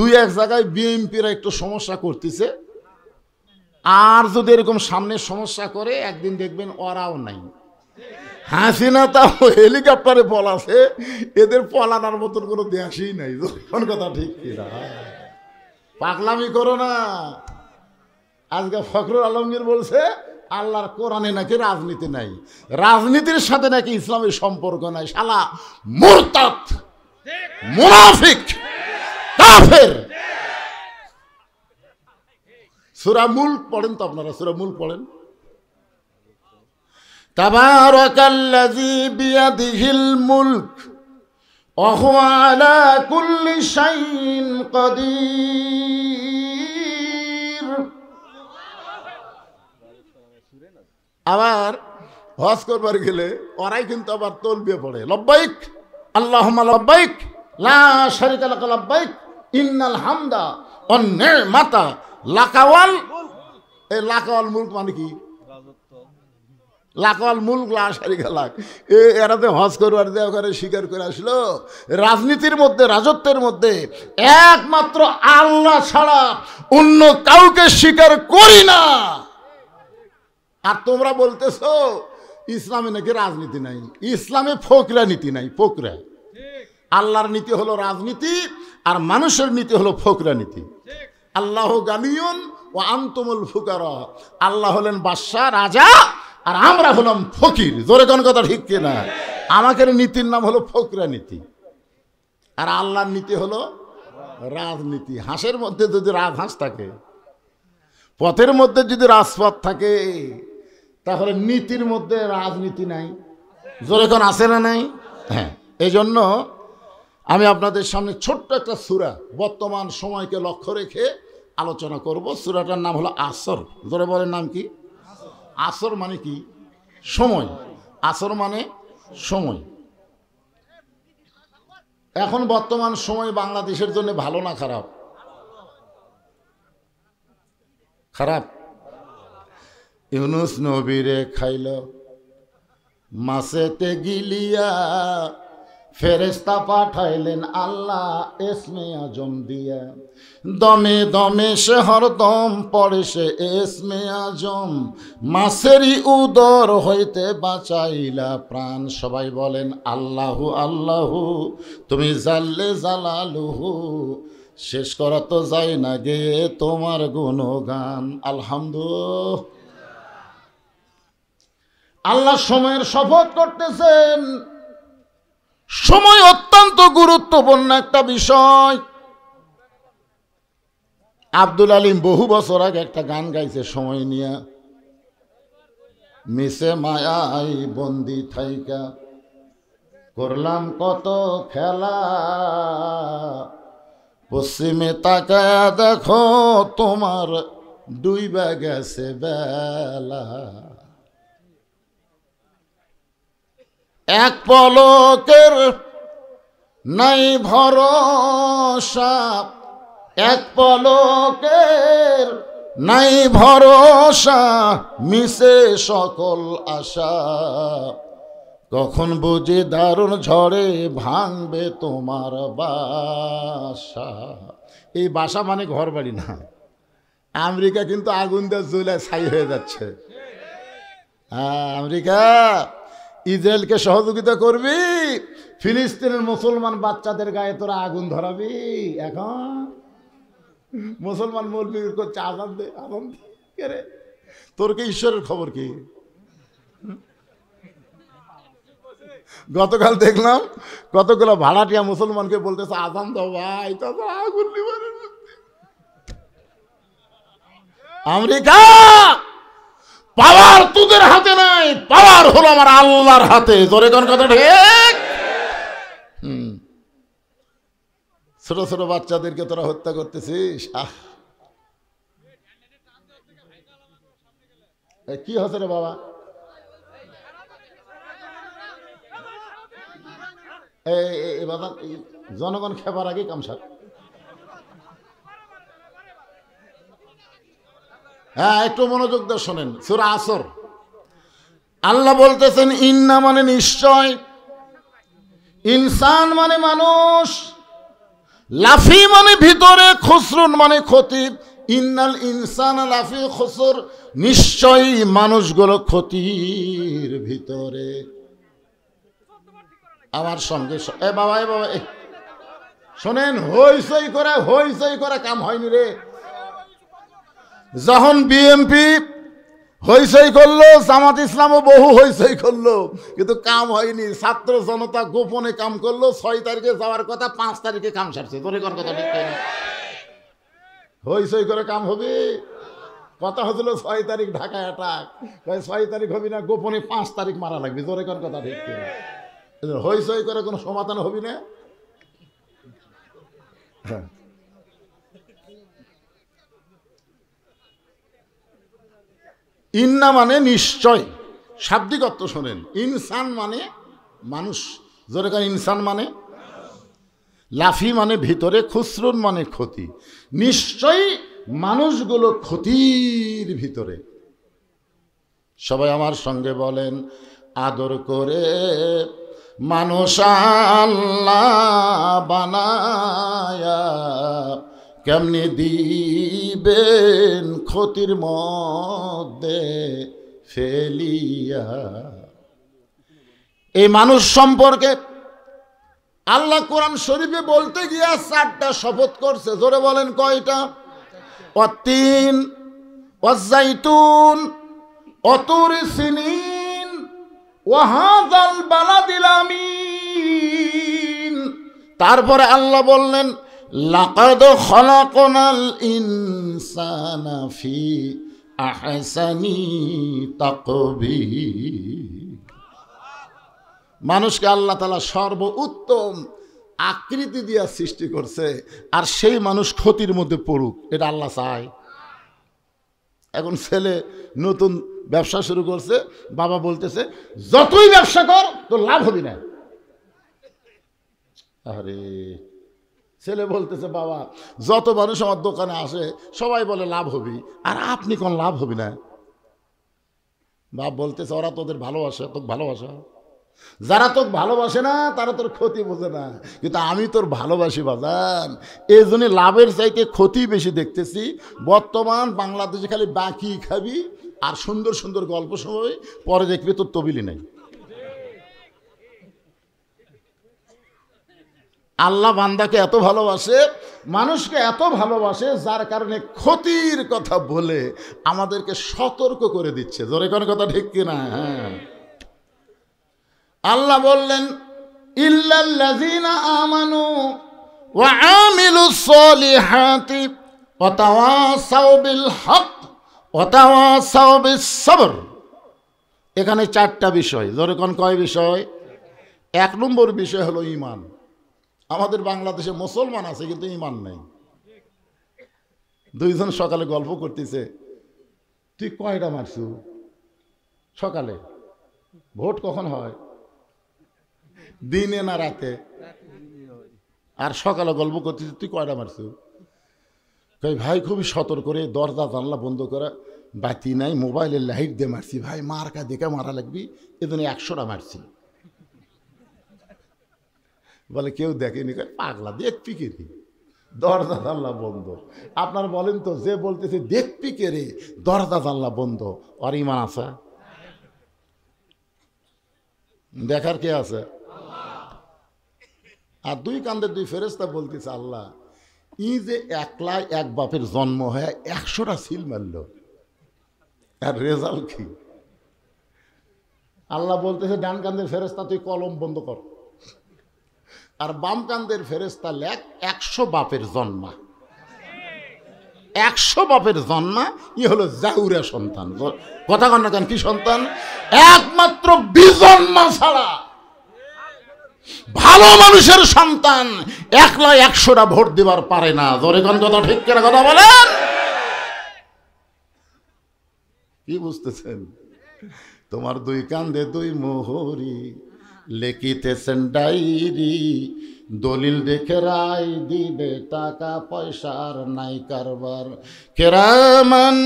দুই এক জায়গায় বিএনপিরা একটু সমস্যা করতেছে, আর যদি এরকম সামনে সমস্যা করে একদিন দেখবেন ওরাও নাই। হাসিনা তাও হেলিকপ্টারে পলাছে, এদের পলানোর মতন কোনো দেশই নাই। কোন কথা ঠিক কিনা? পাগলামি করো না। আজকে ফখরুল আলমগীর বলছে আল্লাহর কোরআনে নাকি রাজনীতি নাই, রাজনীতির সাথে নাকি ইসলামের সম্পর্ক নাই। শালা মুরতাদ, মুনাফিক, কাফের। সূরা মুলক পড়েন তো আপনারা, সূরা মুলক পড়েন। তাবারাকাল্লাযী বিয়াদিহিল মুলক ওয়া হুয়া আলা কুল্লি শাইইন কাদির। আবার হজ করবার গেলে ওরাই কিন্তু আবার তলবিয়া পড়ে, লব্বাইক আল্লাহুম্মা লব্বাইক লা শারীকা লাকা লব্বাইক ইন্নাল হামদা ওয়ান নি'মাতা লাকাওয়াল। এই লাকাওয়াল মুলক মানে কি? লাকাওয়াল মুলক লা শারীকা লাক। এরাতে হজ করবার দেওয়া করে স্বীকার করে আসলো রাজনীতির মধ্যে, রাজত্বের মধ্যে একমাত্র আল্লাহ ছাড়া অন্য কাউকে স্বীকার করি না। আর তোমরা বলতেছো ইসলামে নাকি রাজনীতি নাই, ইসলামে ফকরা নীতি নাই। ফকরা, আল্লাহর নীতি হলো রাজনীতি, আর মানুষের নীতি হলো ফকরা নীতি। আল্লাহ গানিয়ুন ওয়া আনতুমুল ফুকারা। আল্লাহ হলেন বাদশা, রাজা, আর আমরা হলাম ফকির। জোরে কোন কথা ঠিক কিনা? আমাদের নীতির নাম হলো ফকরা নীতি, আর আল্লাহর নীতি হলো রাজনীতি। হাঁসের মধ্যে যদি রাজহাঁস থাকে, পথের মধ্যে যদি রাজপথ থাকে, তাহলে নীতির মধ্যে রাজনীতি নাই। জোরে কোন আছে না নাই? হ্যাঁ, এই জন্য আমি আপনাদের সামনে ছোট্ট একটা সূরা বর্তমান সময়কে লক্ষ্য রেখে আলোচনা করব। সূরাটার নাম হলো আসর। জোরে বলেন, নাম কি? আসর মানে কি? সময়। আসর মানে সময়। এখন বর্তমান সময় বাংলাদেশের জন্য ভালো না খারাপ? খারাপ। ইউনুস নবীরে খাইল মাছেতে গিলিয়া, ফেরেশতা পাঠাইলেন আল্লাহ এসমে আজম দিয়া। দমে দমে সে হরদম পড়ে সে এসমে আজম, মাছেরই উদর হইতে বাঁচাইলা প্রাণ। সবাই বলেন আল্লাহু আল্লাহু, তুমি জাল্লে জালালুহু। শেষ করা তো যায় না গে তোমার গুণগান। আলহামদুলিল্লাহ। আল্লাহ সময়ের শপথ করতেছেন। সময় অত্যন্ত গুরুত্বপূর্ণ একটা বিষয়। আব্দুল আলিম বহু বছর আগে একটা গান গাইছে সময় নিয়া। মিশে মায়াই বন্দি থাইকা করলাম কত খেলা, পশ্চিমে তাকায়া দেখো তোমার ডুইবা গেছে বেলা। এক পলকের নাই ভরসা, এক পলকের নাই ভরসা, মিশে সকল আশা। কখন বুঝি দারুণ ঝড়ে ভাঙবে তোমার বাসা। এই বাসা মানে ঘর বাড়ি না। আমেরিকা কিন্তু আগুন দিয়ে জ্বলে ছাই হয়ে যাচ্ছে। আমেরিকা ইসরায়েলকে সহযোগিতা করবি, ফিলিস্তিনের মুসলমান বাচ্চাদের গায়ে তোরা আগুন ধরাবি। এখন মুসলমান মৌলবি করছে আজান দে, আজান দে রে। তোর কি ঈশ্বরের খবর কি? গতকাল দেখলাম কতগুলো ভাড়াটিয়া মুসলমানকে বলতেছে আজান দাও ভাই, তো আগুন নিবারের মধ্যে। আমেরিকা পাওয়ার তোদের হাতে নাই, পাওয়ার হলো আমার আল্লাহর হাতে। জোরে কোন কথা ঠিক? ছোট ছোট বাচ্চাদেরকে তোরা হত্যা করতেছিস। কি হচ্ছে রে বাবা? জনগণ খেবার আগে কামসার। হ্যাঁ, একটু মনোযোগ দিয়ে শোনেন। সূরা আসর আল্লাহ বলতেছেন ইন্না মানে নিশ্চয়, ইনসান মানে মানুষ, লাফি মানে ভিতরে, খুসরুন মানে ক্ষতি। ইন্নাল ইনসানা লাফি খুসর, নিশ্চয়ই মানুষগুলো ক্ষতির ভিতরে। আমার সঙ্গে এ বাবা শোনেন, হইচই করে কাম হয়নি রে। যখন বিএনপি হইচই করলো, জামাত ইসলামও বহু হইচই করলো, কিন্তু কাম হয়নি। ছাত্র জনতা গোপনে কাম করলো। 6 তারিখে যাওয়ার কথা, 5 তারিখে কাম সারছে। তোরে কোন কথা ঠিক না? হইচই করে কাম হবে? কথা হচ্ছিল 6 তারিখ ঢাকা অ্যাটাক, 6 তারিখ হবি না, গোপনে 5 তারিখ মারা লাগবে। তোরে কোন কথা ঠিক না? হইচই করে কোনো সমাধান হবি না। ইন্না মানে নিশ্চয়, শাব্দিক অর্থ শোনেন। ইনসান মানে মানুষ, জোরে কার ইনসান মানে। লাফি মানে ভিতরে, খুসরুন মানে ক্ষতি। নিশ্চয়ই মানুষগুলো ক্ষতির ভিতরে। সবাই আমার সঙ্গে বলেন, আদর করে মানুষ আল্লাহ বানায়া কেমনি দিবেন ক্ষতির মধ্যে ফেলিয়া। এই মানুষ সম্পর্কে আল্লাহ কোরআন শরীফে বলতে গিয়া 4টা শপথ করছে। জোরে বলেন কয়টা? ওয়াত্তিন, ওয়াজ্জাইতুন, ওয়াতুর সিনিন, ওয়াহাযাল বালাদিল আমিন। তারপরে আল্লাহ বললেন, লাকাদ খালাকনাল ইনসানা ফি আহসানি তাকবীর। মানুষকে আল্লাহ তাআলা সর্ব উত্তম আকৃতি দিয়া সৃষ্টি করছে, আর সেই মানুষ ক্ষতির মধ্যে পড়ুক, এটা আল্লাহ চায়? এখন ছেলে নতুন ব্যবসা শুরু করছে, বাবা বলতেছে যতই ব্যবসা কর তোর লাভ হবি না। আরে ছেলে বলতেছে, বাবা যত মানুষ আমার দোকানে আসে সবাই বলে লাভ হবি, আর আপনি কোন লাভ হবি না? বাপ বলতেছে, ওরা তোদের ভালোবাসে, তোকে ভালোবাসা। যারা তোকে ভালোবাসে না তারা তোর ক্ষতি বোঝে না, কিন্তু আমি তোর ভালোবাসি বাজান। এই জন্য লাভের চাইতে ক্ষতি বেশি দেখতেছি। বর্তমান বাংলাদেশে খালি বাকি খাবি আর সুন্দর সুন্দর গল্প শোনাবি, পরে দেখবি তোর তবিলি নাই। আল্লাহ বান্দাকে এত ভালোবাসে, মানুষকে এত ভালোবাসে, যার কারণে ক্ষতির কথা বলে আমাদেরকে সতর্ক করে দিচ্ছে। জোরে কোন কথা ঠিক কিনা? হ্যাঁ, আল্লাহ বললেন, ইল্লাল্লাযীনা আমানু ওয়া আমিলুস সলিহাতি ওয়া তাওয়াসাউ বিল হক ওয়া তাওয়াসাউ বিস সবর। এখানে 4টা বিষয়। জোরে কোন কয় বিষয়? 1 নম্বর বিষয় হলো ঈমান। আমাদের বাংলাদেশে মুসলমান আছে কিন্তু ঈমান নেই। 2 জন সকালে গল্প করতেছে, তুই কয়টা মারছু সকালে? ভোট কখন হয়? দিনে না রাতে? আর সকালে গল্প করতেছে, তুই কয়টা মারছু? ভাই খুবই সতর্ক করে, দরজা জানলা বন্ধ করা, বাতি নাই, মোবাইলের লাইট দিয়ে মারছি ভাই, মার্কা দেখে মারা লাগবি, এজন্য 100টা মারছি। বলে কেউ দেখেনি, পাগলা দেখবি কে রে, দরজা জানলা বন্ধ। আপনার বলেন তো, যে বলতেছে দেখবি কে রে, দরজা জানলা বন্ধ, আর ঈমান আছে? দেখার কে আছে? আর 2 কান্দের 2 ফেরেশতা বলতেছে, আল্লাহ ই যে একলা এক বাপের জন্ম হয়ে 100টা সিল মারল, আর রেজাল্ট কি? আল্লাহ বলতেছে, ডান কান্দের ফেরেশতা তুই কলম বন্ধ কর, আর বাম কান্দের ফেরেশতা লেখ 100 বাপের জন্মা। 100 বাপের জন্মা, ই হলো জাউরা সন্তান। কথা কন না কেন? কি সন্তান? একমাত্র বিজন্মা ছাড়া ভালো মানুষের সন্তান একলা 100টা ভোট দিবার পারে না। জোরে কোন কথা ঠিক করে কথা বলেন। কি বুঝতেছেন? তোমার 2 কান্দে 2 মোহরি, লেখিতেছেন ডায়েরি, দলিল দেখে রায় দিবে, টাকা পয়সার নাই কারবার। কিরামান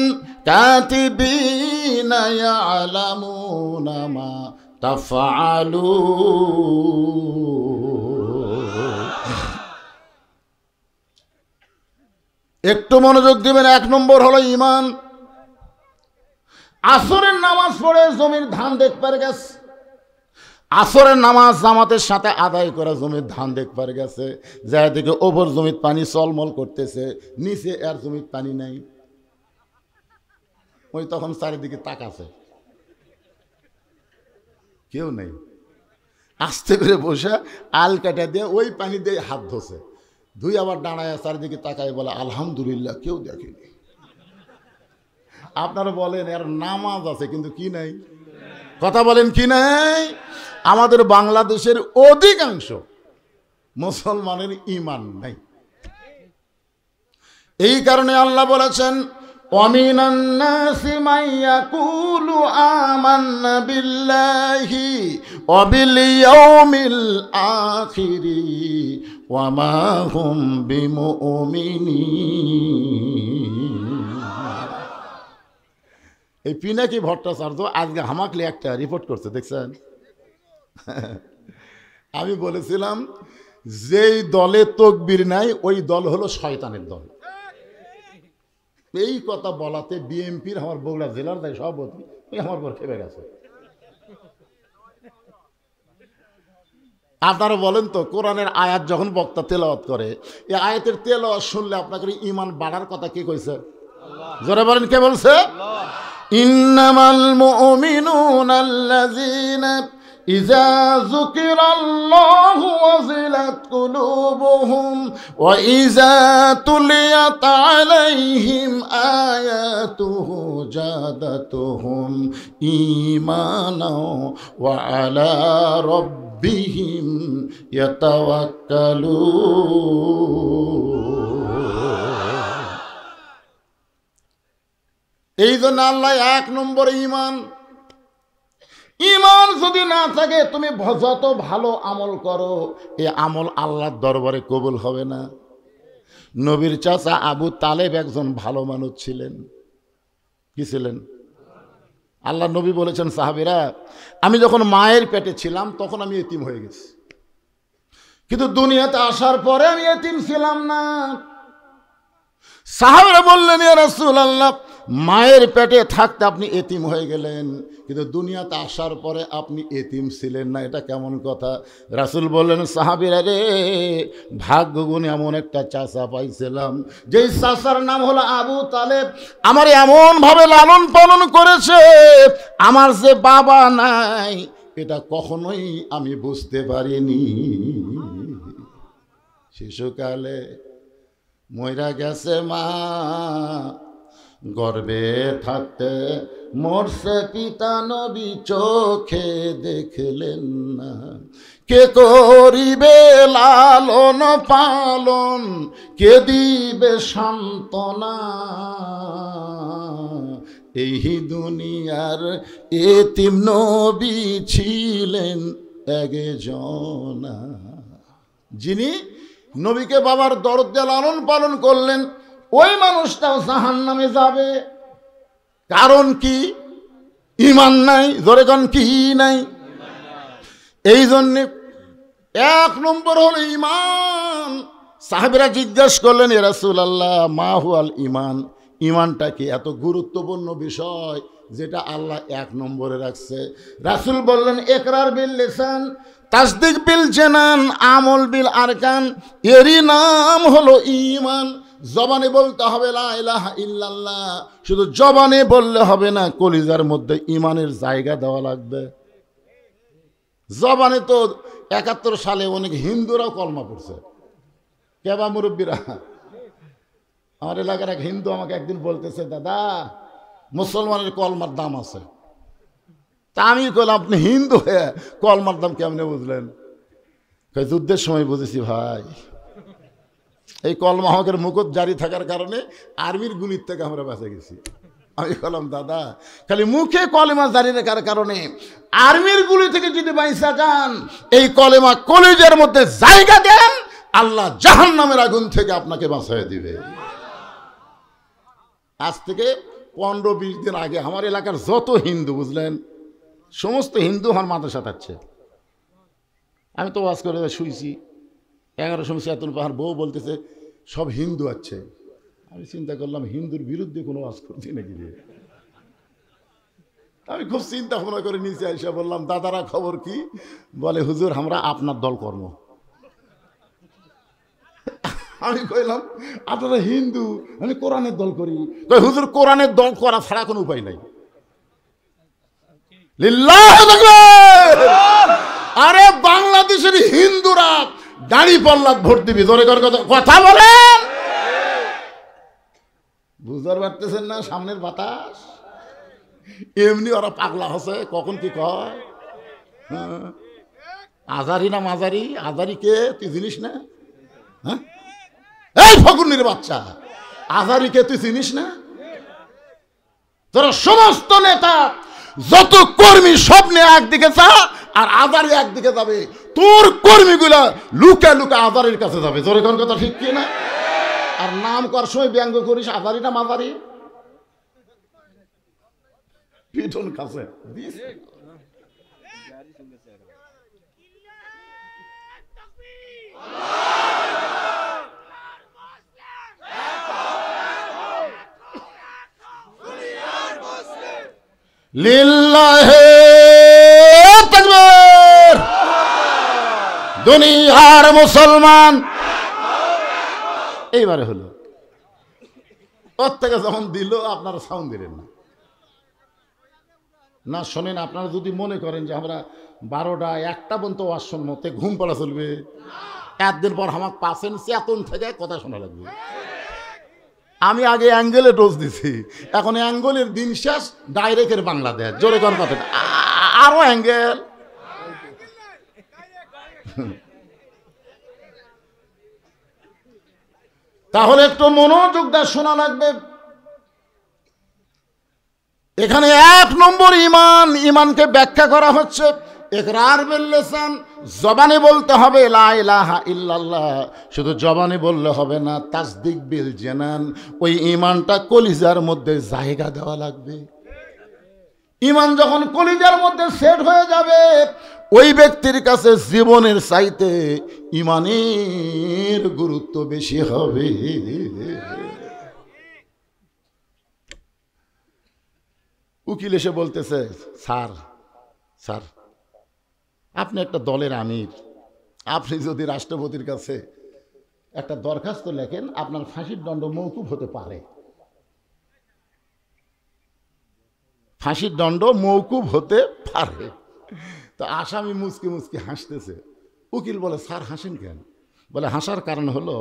কাতিবিনা ইয়ালামুনা মা তাফআলুন। একটু মনোযোগ দিবেন। 1 নম্বর হলো ঈমান। আসরের নামাজ পড়ে জমির ধান দেখবার গেছে, আসরের নামাজ জামাতের সাথে আদায় করা জমির ধান দেখবার গেছে, যায় দেখে ওপর জমির পানি চলমল করতেছে, নিচে আর জমির পানি নাই। ওই তখন চারিদিকে তাকাছে, কেউ নেই। আস্তে করে বসে আল কাটা দিয়ে ওই পানি দিয়ে হাত ধোছে, ধুই আবার দাঁড়ায় চারিদিকে তাকায় বলে আলহামদুলিল্লাহ কেউ দেখেনি। আপনারা বলেন এর নামাজ আছে কিন্তু কি নাই, কথা বলেন কি নাই? আমাদের বাংলাদেশের অধিকাংশ মুসলমানের ঈমান নাই। এই কারণে আল্লাহ বলেছেন ওয়ামিনান নাসি মান ইয়াকুলু আমান্না বিল্লাহি ওয়া বিল ইয়াউমিল আখিরি ওয়া মা হুম বিমুমিনিন। এই পিনাকি ভট্টাচার্য আজকে হামাকলি একটা রিপোর্ট করছে, দেখছেন? আমি বলেছিলাম যেই দলে তকবীর নাই ওই দল হলো শয়তানের দল। এই কথা বলাতে বিএনপির আমার বগুড়া জেলার দায় সভাপতি আমার পর খেপে গেছে। আপনারা বলেন তো, কোরআনের আয়াত যখন বক্তা তেলাওয়াত করে, এই আয়াতের তেলাওয়াত শুনলে আপনাকে ঈমান বাড়ার কথা কে কইছে? জোরে বলেন, কে বলছে? ইন্নামাল মুমিনুনা আল্লাযীনা ইযা যুকিরাল্লাহু ওয়াজিলাত কুলুবুহুম ওয়া ইযা তুলিয়াত আলাইহিম আয়াতুহু জাদাতুহুম ঈমানা ওয়া আলা রাব্বিহিম ইয়াতাওয়াক্কালুন। এই জন্য আল্লাহ 1 নম্বর ঈমান। ঈমান যদি না থাকে তুমি যত ভালো আমল করো, এই আমল আল্লাহর দরবারে কবুল হবে না। নবীর চাচা আবু তালেব একজন ভালো মানুষ ছিলেন। কি ছিলেন? আল্লাহ নবী বলেছেন সাহাবীরা, আমি যখন মায়ের পেটে ছিলাম তখন আমি এতিম হয়ে গেছি, কিন্তু দুনিয়াতে আসার পরে আমি এতিম ছিলাম না। সাহাবীরা বললেন ইয়া রাসূলুল্লাহ, মায়ের পেটে থাকতে আপনি এতিম হয়ে গেলেন, কিন্তু দুনিয়াতে আসার পরে আপনি এতিম ছিলেন না, এটা কেমন কথা? রাসূল বললেন সাহাবীরা রে, ভাগ্যগুণে এমন একটা চাচা পাইছিলাম, যেই চাচার নাম হলো আবু তালেব। আমার এমন ভাবে লালন পালন করেছে, আমার যে বাবা নাই এটা কখনোই আমি বুঝতে পারিনি। শিশুকালে মইরা গেছে মা, গর্বে থাকতে মরছে পিতা, নবী চোখে দেখলেন না। কে করিবে লালন পালন, কে দিবে সান্ত্বনা, এই দুনিয়ার এতিম নবী ছিলেন একজনা। যিনি নবীকে বাবার দরদ দিয়ে লালন পালন করলেন, ওই মানুষটাও জাহান্নামে যাবে। কারণ কি? ঈমান নাই। জোরে কোন কি নাই? এই জন্য 1 নম্বর হলো ঈমান। সাহাবীরা জিজ্ঞেস করলেন ইয়া রাসূলুল্লাহ মা হুয়াল ঈমান, ঈমানটা কি? এত গুরুত্বপূর্ণ বিষয় যেটা আল্লাহ 1 নম্বরে রাখছে। রাসূল বললেন ইকরার বিল লিসান, তাসদিক বিল জানান, আমল বিল আরকান। এরই নাম হলো ঈমান। জবানে বলতে হবে লা ইলাহা ইল্লাল্লাহ, শুধু জবানে বললে হবে না, কলিজার মধ্যে ঈমানের জায়গা দেওয়া লাগবে। জবানে তো 71 সালে অনেক হিন্দুরাও কলমা পড়ছে, কেবা মুরব্বীরা। আমার এলাকার এক হিন্দু আমাকে একদিন বলতেছে, দাদা মুসলমানের কলমার দাম আছে। তা আমি কইলাম আপনি হিন্দু হয়ে কলমার দাম কেমনে বুঝলেন? যুদ্ধের সময় বুঝেছি ভাই, এই কলমা হকের মুকুট জারি থাকার কারণে আর্মির গুলির থেকে আমরা বেঁচে গেছি। আমি বললাম দাদা, খালি মুখে কলেমা জারি রাখার কারণে আর্মির গুলি থেকে যদি বাইসা যান, এই কলেমা কলিজার মধ্যে জায়গা দেন, আল্লাহ জাহান্নামের আগুন থেকে আপনাকে বাঁচিয়ে দিবে। আজ থেকে 15-20 দিন আগে আমার এলাকার যত হিন্দু বুঝলেন, সমস্ত হিন্দু আমার মাদ্রাসা থাকছে। আমি তো ওয়াজ করে শুইছি, 11 সময় সেতুল পাহাড় বউ বলতেছে সব হিন্দু আছে। আমি চিন্তা করলাম হিন্দুর বিরুদ্ধে কোনো ওয়াজ করছি নাকি রে। আমি খুব চিন্তা ভাবনা করে নিচে এসে বললাম, দাদারা খবর কি? বলে, হুজুর আমরা আপনার দল কর্ম। আমি কইলাম, আপনারা হিন্দু, আমি কোরআনের দল করি। হুজুর কোরআনের দল করা ছাড়া কোনো উপায় নাই। আরে বাংলাদেশের হিন্দুরা দাড়ি পাল্লা ভোট দিবি, জোরে কথা বলেন। বুঝতে পারতেছেন না সামনের বাতাস? এমনি ওরা পাগলা হসে, কখন কি কয়। আজারি না মাজারি? আজারি কে তুই চিনিস না? হ্যাঁ, এই ফকুন্নির বাচ্চা, আজারি কে তুই চিনিস না? তোরা সমস্ত নেতা যত কর্মী সব নিয়ে একদিকে যা, আর আজারি একদিকে যাবে। তোর কর্মীগুলা লুকা লুকা আজারির কাছে যাবে। জোরে কোন কথা ঠিক কি না? আর নাম করার সময় ব্যঙ্গ করিস আজারি না মাজারি, পিঠন কাছে লিল্লাহে তাকবীর। দুনিয়ার মুসলমান এইবারে হলো। ওর থেকে যখন দিল আপনারা সাউন্ড দিলেন না। না শোনেন, আপনারা যদি মনে করেন যে আমরা 12টা 1টা পর্যন্ত ওয়াজ শুনবো, তে ঘুম পড়া চলবে। একদিন পর আমাকে পাচ্ছেন চেতন থেকে কথা শোনা লাগবে। আমি আগে অ্যাঙ্গেলে ডোজ দিছি, এখন অ্যাঙ্গেলের দিন শেষ, ডাইরেক্টের বাংলাদেশ। জোরে কোন কথা, আরো অ্যাঙ্গেল। তাহলে একটু মনোযোগ দিয়ে শোনা লাগবে। এখানে 1 নম্বর ঈমান, ঈমানকে ব্যাখ্যা করা হচ্ছে ইকরার বিল লিসান, জবানে বলতে হবে লা ইলাহা ইল্লাল্লাহ। শুধু জবানে বললে হবে না, তাসদিক বিল জানান, ওই ঈমানটা কলিজার মধ্যে জায়গা দেওয়া লাগবে। ঈমান যখন কলিজার মধ্যে সেট হয়ে যাবে, ওই ব্যক্তির কাছে জীবনের চাইতে ঈমানের গুরুত্ব বেশি হবে। উকিল এসে বলতেছে, স্যার স্যার আপনি একটা দলের আমির, আপনি যদি রাষ্ট্রপতির কাছে একটা দরখাস্ত লেখেন, আপনার ফাঁসির দণ্ড মওকুফ হতে পারে। ফাঁসির দণ্ড মওকুফ হতে পারে। তো আসামি মুচকি মুচকি হাসতেছে। উকিল বলে, স্যার হাসেন কেন? বলে, হাসার কারণ হলো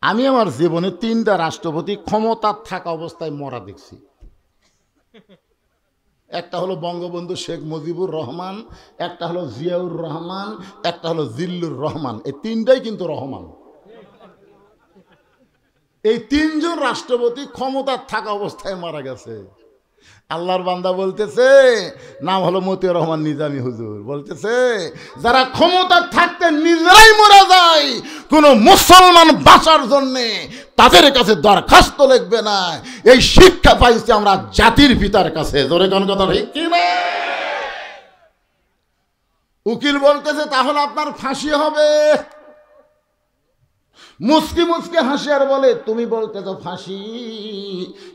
আমি আমার জীবনে 3টা রাষ্ট্রপতি ক্ষমতার থাকা অবস্থায় মরা দেখছি। একটা হলো বঙ্গবন্ধু শেখ মুজিবুর রহমান, একটা হলো জিয়াউর রহমান, একটা হলো জিল্লুর রহমান। এই 3টাই কিন্তু রহমান। এই 3 জন রাষ্ট্রপতি ক্ষমতার থাকা অবস্থায় মারা গেছে। আল্লাহর বান্দা বলতেছে, নাম হলো মতিউর রহমান নিজামী হুজুর, বলতেছে যারা ক্ষমতা থাকতে নিজেরাই মরে যায়, কোন মুসলমান বাঁচার জন্যে তাদের কাছে দরখাস্ত লিখবে না। এই শিক্ষা পাইছি আমরা জাতির পিতার কাছে। জোরে কোন কথা ঠিক কি না? উকিল বলতেছে, তাহলে আপনার ফাঁসি হবে। মুচকি মুচকি হাসি আর বলে, তুমি বলতেছো ফাঁসি,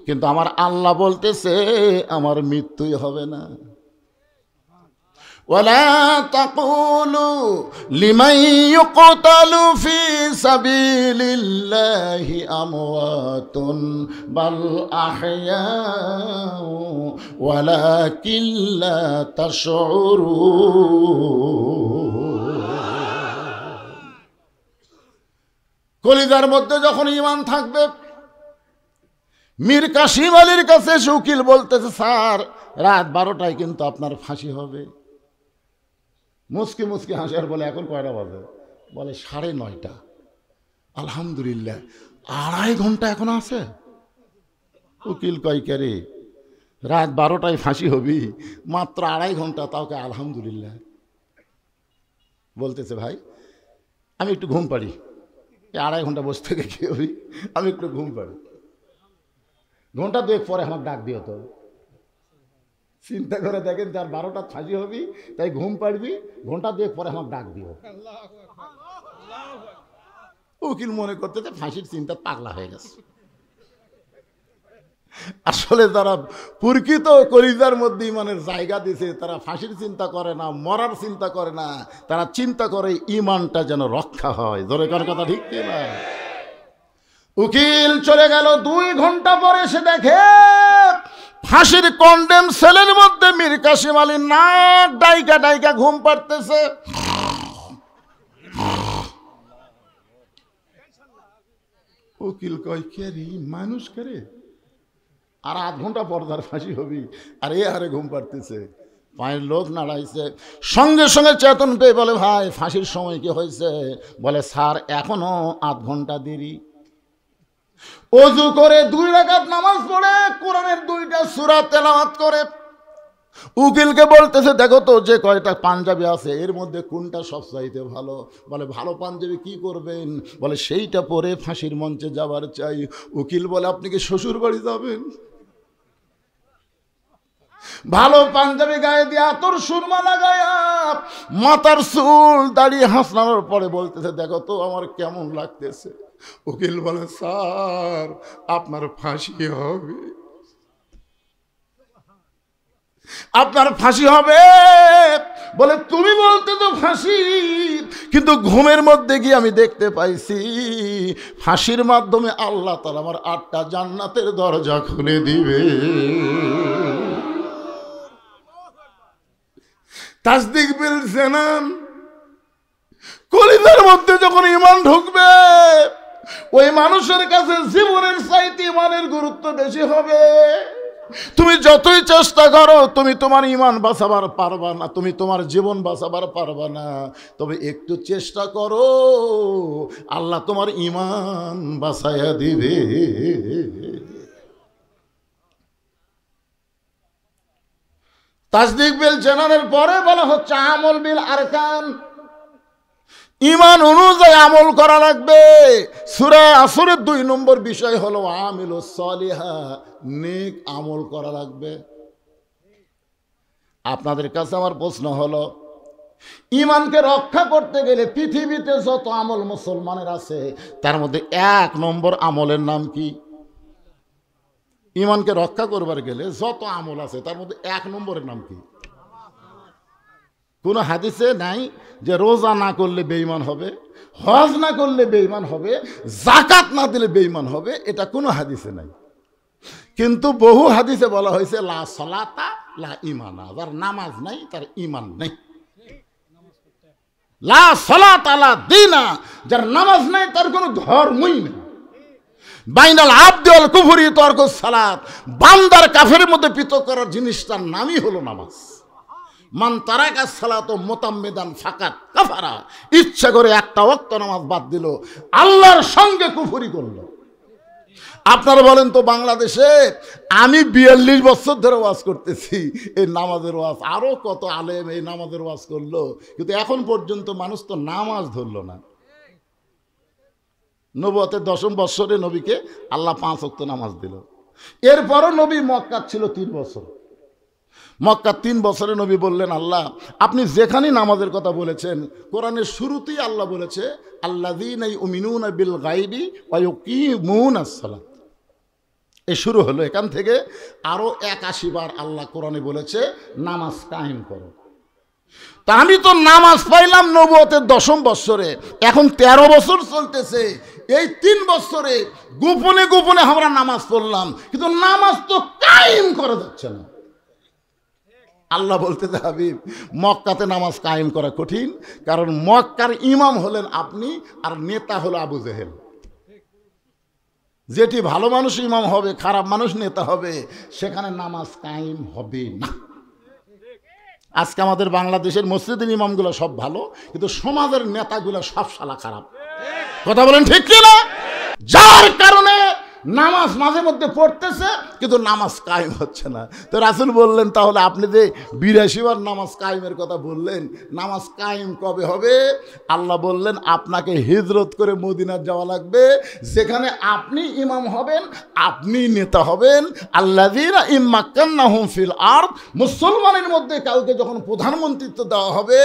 কিন্তু আমার আল্লাহ বলতেছে আমার মৃত্যুই হবে না। ওয়ালা তাকুলু লিমান ইউকতালু ফি সাবিলিল্লাহি আমওয়াতুন বাল আহইয়াউ ওয়ালাকিন লা তাশউরুন। কলিজার মধ্যে যখন ঈমান থাকবে, মীর কাসিম আলীর কাছে উকিল বলতেছে, স্যার রাত 12টায় কিন্তু আপনার ফাঁসি হবে। মুচকি মুচকি হাসি আর বলে, এখন কয়টা বাজে? বলে 9:30। আলহামদুলিল্লাহ, 2.5 ঘন্টা এখন আছে। উকিল কয়, কে রে, রাত 12টায় ফাঁসি হবি, মাত্র 2.5 ঘন্টা, তাও কে আলহামদুলিল্লাহ। বলতেছে, ভাই আমি একটু ঘুম পাড়ি, 2.5 ঘন্টা বসে থেকে কি হবি, আমি একটু ঘুম পাড়ি, ঘন্টা 2 পরে আমাকে ডাক দিও। তো চিন্তা করে দেখেন, যার 12টা ফাঁসি হবি, তাই ঘুম পাড়বি, ঘন্টা 2 পরে আমাকে ডাক দিও। উকিল মনে করতে ফাঁসির চিন্তা পাগলা হয়ে গেছে। আসলে যারা প্রকৃত কলিজার মধ্যে ইমানের জায়গা দিছে তারা ফাঁসির চিন্তা করে না, মরার চিন্তা করে না, তারা চিন্তা করে ইমানটা যেন রক্ষা হয়। জোরে কর কথা ঠিক কি না? উকিল চলে গেল, 2 ঘন্টা পরে সে দেখে ফাঁসির কন্ডেম সেলের মধ্যে মীর কাসেম আলী নাক ডাইকা ডাইকা ঘুম পাড়তেছে। উকিল কয় কে রে মানুষ করে, আর 8 ঘন্টা পর তার ফাঁসি হবি, আর এ হারে ঘুম পাড়তেছে। পায়ের লোক নাড়াইছে, সঙ্গে সঙ্গে চেতন পেয়ে বলে ভাই ফাঁসির সময় কি হয়েছে? বলে স্যার এখনো 8 ঘন্টা দেরি। ওযু করে 2 রাকাত নামাজ পড়ে কোরআনের 2টা সূরা তেলাওয়াত করে উকিলকে বলতেছে দেখো তো যে কয়টা পাঞ্জাবি আছে এর মধ্যে কোনটা সবচাইতে ভালো? বলে ভালো পাঞ্জাবি কি করবেন? বলে সেইটা পরে ফাঁসির মঞ্চে যাবার চাই। উকিল বলে আপনি কি শ্বশুর বাড়ি যাবেন? ভালো পাঞ্জাবি গায়ে দিয়ে আতর সুরমা লাগায়া মাথার চুল দাড়িয়ে হাসনানোর পরে বলতেছে দেখো তো আমার কেমন লাগতেছে। উকিল বলে স্যার আপনার ফাঁসি হবে, আপনার ফাঁসি হবে। বলে তুমি বলতে তো ফাঁসি, কিন্তু ঘুমের মধ্যে গিয়ে আমি দেখতে পাইছি ফাঁসির মাধ্যমে আল্লাহ তাআলা আমার 8টা জান্নাতের দরজা খুলে দিবে। তাসদিক বিল জানান, কলিজার মধ্যে যখন ঈমান ঢুকবে ওই মানুষের কাছে জীবনের চাইতে ঈমানের গুরুত্ব বেশি হবে। তুমি যতই চেষ্টা করো তুমি তোমার ঈমান বাঁচাবার পারবা না, তুমি তোমার জীবন বাঁচাবার পারবা না। তবে একটু চেষ্টা করো, আল্লাহ তোমার ঈমান বাঁচাইয়া দিবে। তাসদিক বিল জানানের পরে বলা হচ্ছে আমল বিল আরকান, ঈমান অনুযায়ী আমল করা লাগবে। সূরা আসরের 2 নম্বর বিষয় হলো আমিলুস সালিহা, নেক আমল করা লাগবে। আপনাদের কাছে আমার প্রশ্ন হলো ঈমানকে রক্ষা করতে গেলে পৃথিবীতে যত আমল মুসলমানের আছে তার মধ্যে 1 নম্বর আমলের নাম কি? ঈমানকে রক্ষা করবার গেলে যত আমল আছে তার মধ্যে 1 নম্বরের নাম কি? কোনো হাদিসে নাই যে রোজা না করলে বেঈমান হবে, হজ না করলে বেঈমান হবে, যাকাত না দিলে বেঈমান হবে, এটা কোনো হাদিসে নাই। কিন্তু বহু হাদিসে বলা হয়েছে লা সালাতা লা ঈমানা, যার নামাজ নাই তার ঈমান নেই। লা সালাতা লা দীনা, যার নামাজ নাই তার কোনো ধর্মই নেই। বাইনাল আবদি ওয়াল কুফরি তারকুস সালাত, বান্দার কাফেরের মধ্যে পৃথক করার জিনিসটার নামই হলো নামাজ। মান তারাকা সালাত মুতাম্মিদান ফাকাত কাফারা, ইচ্ছা করে একটা ওয়াক্ত নামাজ বাদ দিল আল্লাহর সঙ্গে কুফরি করলো। আপনারা বলেন তো বাংলাদেশে আমি 42 বছর ধরে ওয়াজ করতেছি, এই নামাজের ওয়াজ, আরো কত আলেম এই নামাজের ওয়াজ করলো, কিন্তু এখন পর্যন্ত মানুষ তো নামাজ ধরলো না। নবুয়তের 10ম বৎসরে নবীকে আল্লাহ 5 ওয়াক্ত নামাজ দিল। এরপরও নবী মক্কা ছিল 3 বছর। মক্কা 3 বছরে নবী বললেন আল্লাহ আপনি যেখানেই নামাজের কথা বলেছেন কোরআনের শুরুতেই আল্লাহ বলেছে আল্লাযীনা ইউমিনুনা বিল গায়বি ওয়া ইউকিমুনাস সালাত। এই শুরু হলো, এখান থেকে আরো 81 বার আল্লাহ কোরআনে বলেছে নামাজ কায়েম করো। তা আমি তো নামাজ পাইলাম নবুয়তের 10ম বৎসরে, এখন 13 বছর চলতেছে। এই 3 বছরে গোপনে গোপনে আমরা নামাজ পড়লাম, কিন্তু নামাজ তো কায়েম করা যাচ্ছে না। আল্লাহ বলতে হাবিব মক্কাতে নামাজ কায়েম করা কঠিন, কারণ মক্কার ইমাম হলেন আপনি আর নেতা হলো আবু জেহেল। যেটি ভালো মানুষ ইমাম হবে, খারাপ মানুষ নেতা হবে, সেখানে নামাজ কায়েম হবে না। আজকে আমাদের বাংলাদেশের মসজিদের ইমামগুলো সব ভালো, কিন্তু সমাজের নেতাগুলো সব শালা খারাপ। কথা বলেন ঠিক কি না? যার কারণে নামাজ মাঝে মধ্যে পড়তেছে কিন্তু নামাজ কায়েম হচ্ছে না। তো রাসূল বললেন তাহলে আপনি যে 82 বার নামাজ কায়েমের কথা বললেন, নামাজ কায়েম কবে হবে? আল্লাহ বললেন আপনাকে হিজরত করে মদিনা যাওয়া লাগবে, যেখানে আপনি ইমাম হবেন, আপনি নেতা হবেন। আল্লাযীনা ইম্মাক্কান্নাহুম ফিল আরদ, মুসলমানের মধ্যে কাউকে যখন প্রধানমন্ত্রিত্ব দেওয়া হবে,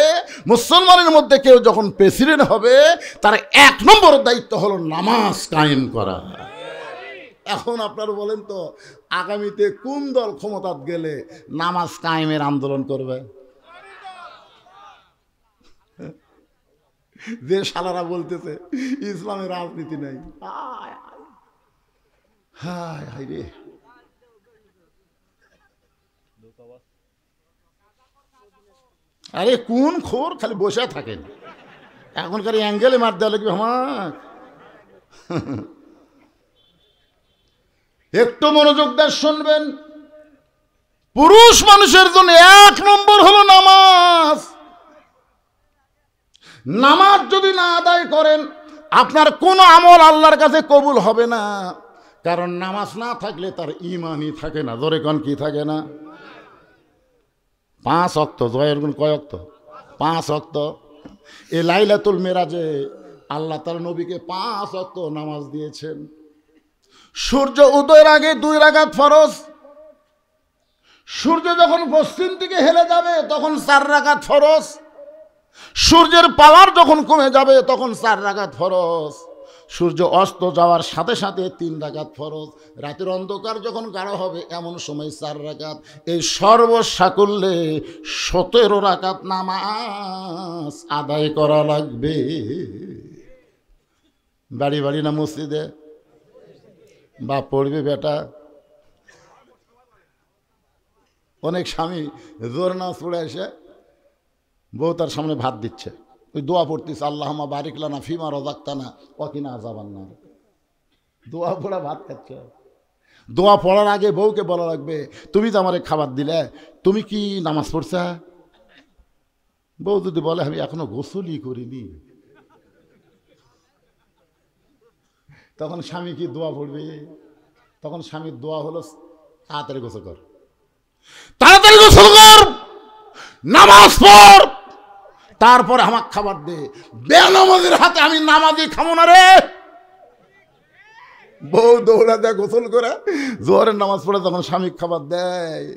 মুসলমানের মধ্যে কেউ যখন প্রেসিডেন্ট হবে, তার 1 নম্বর দায়িত্ব হলো নামাজ কায়েম করা। এখন আপনারা বলেন তো আগামীতে কোন দল ক্ষমতাত গেলে নামাজ কায়েমের আন্দোলন করবে? যে শালারা বলতেছে ইসলামের রাজনীতি নেই। হায় হায় রে, আরে কোন খোর খালি বসে থাকেন, এখনকার অ্যাঙ্গেলে মার দেওয়া লাগবে আমার। একটু মনোযোগ দিয়ে শুনবেন, পুরুষ মানুষের জন্য 1 নম্বর হলো নামাজ। নামাজ যদি না আদায় করেন আপনার কোনো আমল আল্লাহর কাছে কবুল হবে না, কারণ নামাজ না থাকলে তার ঈমানই থাকে না। জোরে কোন কি থাকে না? 5 ওয়াক্ত। জয়ের গুণ কয় ওয়াক্ত? 5 ওয়াক্ত। এই লাইলাতুল মেরাজে আল্লাহ তার নবীকে 5 ওয়াক্ত নামাজ দিয়েছেন। সূর্য উদয়ের আগে 2 রাকাত ফরজ, সূর্য যখন পশ্চিম দিকে হেলে যাবে তখন 4 রাকাত ফরজ, সূর্যের পাওয়ার যখন কমে যাবে তখন 4 রাকাত ফরজ, সূর্য অস্ত যাওয়ার সাথে সাথে 3 রাকাত ফরজ, রাতের অন্ধকার যখন গাঢ় হবে এমন সময় 4 রাকাত। এই সর্বসাকুল্যে 17 রাকাত নামাজ আদায় করা লাগবে। বাড়ি বাড়ি না মসজিদে? বাপ পড়বে বেটা। অনেক স্বামী জোর নামাজ পড়ে এসে বউ তার সামনে ভাত দিচ্ছে, ওই দোয়া পড়তিস, আল্লাহুম্মা বারিক লানা ফিমা রাযাকতানা ওয়া কিনা আযাবান্নার। দোয়া পড়া ভাত খাচ্ছে। দোয়া পড়ার আগে বউকে বলা লাগবে, তুমি তো আমারে খাবার দিলে, তুমি কি নামাজ পড়ছা? বউ যদি বলে আমি এখনো গোসলই করিনি, তখন স্বামী কি দোয়া পড়বে? তখন স্বামীর দোয়া হলো তাড়াতাড়ি গোসল কর, তাড়াতাড়ি গোসল কর, নামাজ পড়, তারপরে আমার খাবার দে। বেনামাজের হাতে আমি নামাজই খাবো না রে। বউ দৌড়া দেয় গোসল করে, জোহরের নামাজ পড়ে তখন স্বামী খাবার দেয়।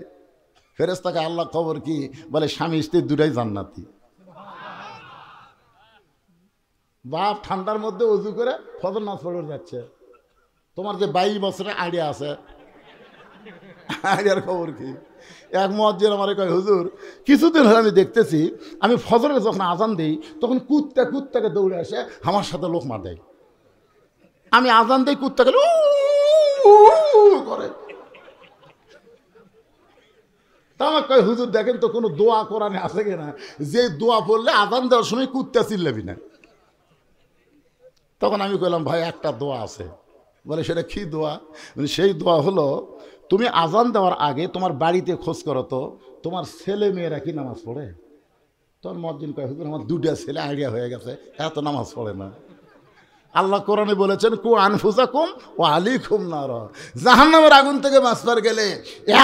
ফেরেশতাকে আল্লাহ খবর কি বলে, স্বামী স্ত্রী দুটাই জান্নাতি। বাপ ঠান্ডার মধ্যে উজু করে ফজর নামাজ পড়ে যাচ্ছে, তোমার যে 22 বছরের আইডিয়া আছে, আইডিয়ার খবর কি? এক মুয়াজ্জিন আমারে কয়, হুজুর কিছুদিন হলে আমি দেখতেছি আমি ফজরে যখন আজান দিই তখন কুত্তাকে দৌড়ে আসে আমার সাথে লোকমা দেয়। আমি আজান দিই, কুত্তাকে করে। তা আমার কয়, হুজুর দেখেন তো কোনো দোয়া কোরআনে আছে কিনা যে দোয়া পড়লে আজান দেওয়ার সময় কুত্তা চিল্লাবি না। তখন আমি কইলাম, ভাই একটা দোয়া আছে। বলে সেটা কি দোয়া? সেই দোয়া হলো, তুমি আজান দেওয়ার আগে তোমার বাড়িতে খোঁজ করো তো তোমার ছেলে মেয়েরা কি নামাজ পড়ে। তোর মুয়াজ্জিন কয়, হুজুর আমার 2টা ছেলে আইডিয়া হয়ে গেছে, এত নামাজ পড়ে না। আল্লাহ কোরআনে বলেছেন, কু আনফুসাকুম ওয়া আলাইকুম নার, জাহান্নামের আগুন থেকে বাঁচবার গেলে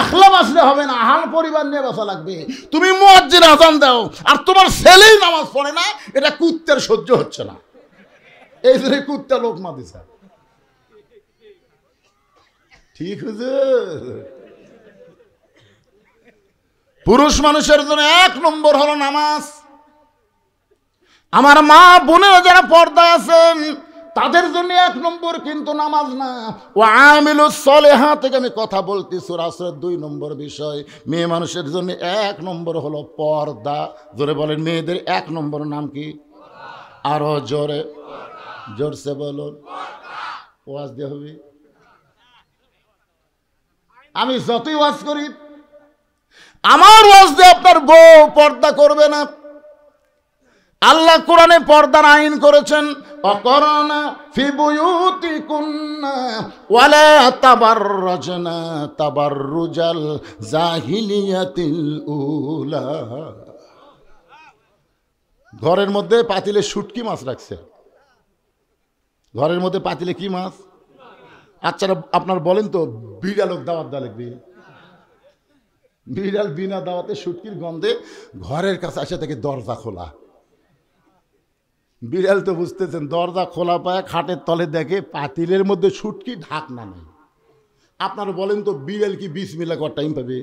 একলা বাঁচলে হবে না, আহাল পরিবার নিয়ে বাঁচা লাগবে। তুমি মুয়াজ্জিন আজান দাও আর তোমার ছেলেই নামাজ পড়ে না, এটা কুত্তার সহ্য হচ্ছে না। এই জন্য কুত্তা লোকমা দিছে। ঠিক হুজুর? পুরুষ মানুষের জন্য 1 নম্বর হলো নামাজ। আমার মা বোনেরা যারা পর্দায় আছেন তাদের জন্য 1 নম্বর কিন্তু নামাজ না। ওয়া আমিলুস সলিহাত থেকে আমি কথা বলছি, সূরা আসরের 2 নম্বর বিষয়। মেয়ে মানুষের জন্য 1 নম্বর হলো পর্দা। জোরে বলেন, মেয়েদের 1 নম্বর নাম কি? আরো জোরে, জোরসে বলুন। ওয়াজ দিয়ে হবে। আমি যতই ওয়াজ করি, আমার ওয়াজ দিয়ে আপনার বউ পর্দা করবে না। আল্লাহ কোরআনে পর্দার আইন করেছেন, অকরনা ফি বুয়ুতিকুন্না ওয়ালা তাবাররাজনা তাবাররুজাল জাহিলিয়াতিল উলা। ঘরের মধ্যে পাতিলে শুটকি মাছ রাখছে। ঘরের মধ্যে পাতিলে কি মাছ? আচ্ছা আপনার বলেন তো, বিড়ালক দাওয়াত দেওয়া লাগবে? বিড়াল বিনা দাওয়াতে শুটকির গন্ধে ঘরের কাছে আসে থেকে দরজা খোলা। বিড়াল তো বুঝতেছেন, দরজা খোলা পায় খাটের তলে দেখে পাতিলের মধ্যে শুটকি, ঢাকনা নেই। আপনারা বলেন তো, বিড়াল কি বিসমিল্লাহ করার টাইম পাবে?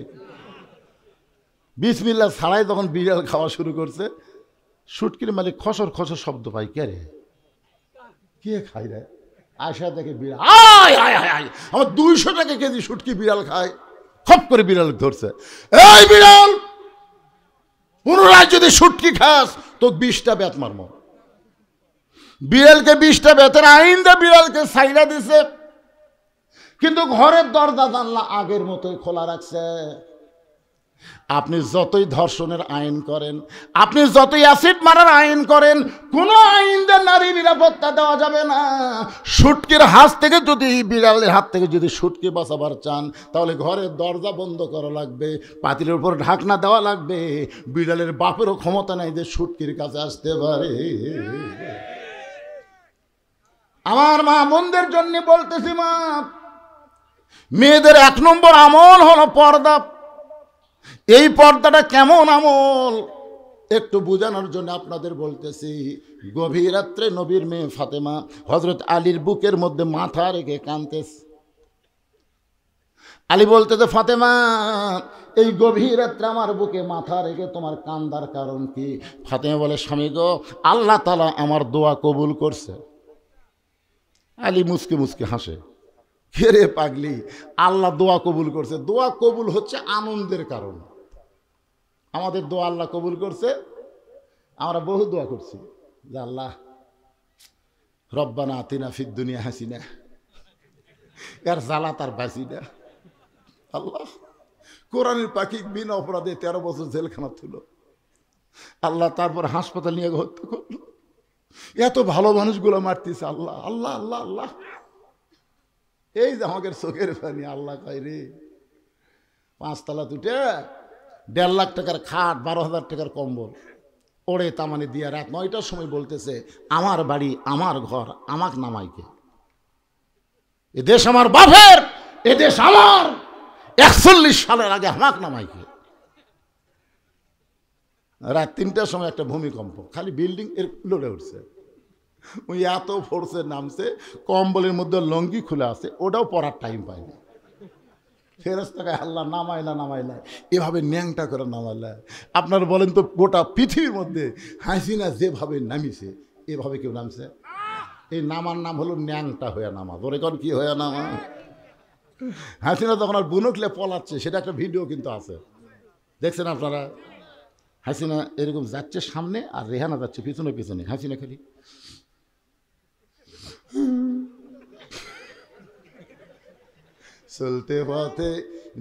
বিসমিল্লাহ ছাড়াই তখন বিড়াল খাওয়া শুরু করছে, শুটকির মালিক খসর খসর শব্দ পাই, কে রে, কে খাই রে? আশা থেকে বিড়াল, আয় আয় আয় আয়, আমার 200 টাকা কেজি শুটকি বিড়াল খায়। খপ করে বিড়াল ধরছে, এই বিড়াল, পুনরায় যদি শুটকি খাস তো 20টা বেত মারমো। বিড়ালকে 20টা বেতের আইন দিয়ে বিড়ালকে সাইলা দিছে, কিন্তু ঘরের দরজা জানলা আগের মতোই খোলা রাখছে। আপনি যতই ধর্ষণের আইন করেন, আপনি যতই অ্যাসিড মারার আইন করেন, কোন আইন দিয়ে নারী নিরাপত্তা দেওয়া যাবে না। শুটকির হাত থেকে যদি, বিড়ালের হাত থেকে যদি শুটকি বাঁচাবার চান, তাহলে ঘরের দরজা বন্ধ করা লাগবে, পাতিলের উপর ঢাকনা দেওয়া লাগবে। বিড়ালের বাপেরও ক্ষমতা নাই যে শুটকির কাছে আসতে পারে। আমার মা বোনদের জন্য বলতেছি, মা, মেয়েদের 1 নম্বর আমল হলো পর্দা। এই পর্দাটা কেমন আমল একটু বোঝানোর জন্য আপনাদের বলতেছি। গভীর রাত্রে নবীর মেয়ে ফাতেমা হযরত আলীর বুকের মধ্যে মাথা রেখে কাঁদতেছে। আলী বলতেছে, ফাতেমা, এই গভীর রাত্রে আমার বুকে মাথা রেখে তোমার কান্দার কারণ কি? ফাতেমা বলে, স্বামী গো, আল্লাহ তাআলা আমার দোয়া কবুল করছে। আলী মুসকে মুসকে হাসে, কে রে পাগলি, আল্লাহ দোয়া কবুল করছে? দোয়া কবুল হচ্ছে আনন্দের কারণ। আমাদের দোয়া আল্লাহ কবুল করছে, আমরা বহু দোয়া করছি যে আল্লাহ রব্বানা আতিনা ফিদ দুনিয়া হাসিনা, এর জ্বালা তার বাঁচি না। আল্লাহ কোরআনের পাখি বিনা অপরাধে 13 বছর জেলখানা ছিল, আল্লাহ তারপর হাসপাতাল নিয়ে হত্যা করলো। এত ভালো মানুষগুলো মারতেছে, আল্লাহ আল্লাহ আল্লাহ আল্লাহ। এই যে আমাদের চোখের পানি, আল্লাহ কয় রে, 5 তলা তুটে 1.5 লাখ টাকার খাট, 12,000 টাকার কম্বল ওড়ে তামানে দিয়া রাত 9টার সময় বলতেছে, আমার বাড়ি, আমার ঘর, আমাক নামাইকে। এ দেশ আমার বাপের, এ দেশ আমার, 41 সালের আগে আমাক নামাইকে। রাত 3টার সময় একটা ভূমিকম্প, খালি বিল্ডিং এর লড়ে উঠছে। ওই এত ফোর্সে নামছে, কম্বলের মধ্যে লঙ্গি খুলে আছে, ওটাও পরার টাইম পায়নি। ফেরেশতাকে আল্লাহ নামাইলা নামাইলা, এভাবে ন্যাংটা করে নামাইলা। আপনার বলেন তো, গোটা পৃথিবীর মধ্যে হাসিনা যেভাবে নামিছে, এভাবে কেউ নামছে? এই নামার নাম হলো ন্যাংটা হয়ে নামা। ধরে কোন কি হয়ে নামা? হাসিনা যখন আর বুনকলে পলাচ্ছে, সেটা একটা ভিডিও কিন্তু আছে, দেখছেন আপনারা? হাসিনা এরকম যাচ্ছে সামনে, আর রেহানা যাচ্ছে পিছনে পিছনে, হাসিনা খালি চলতে পথে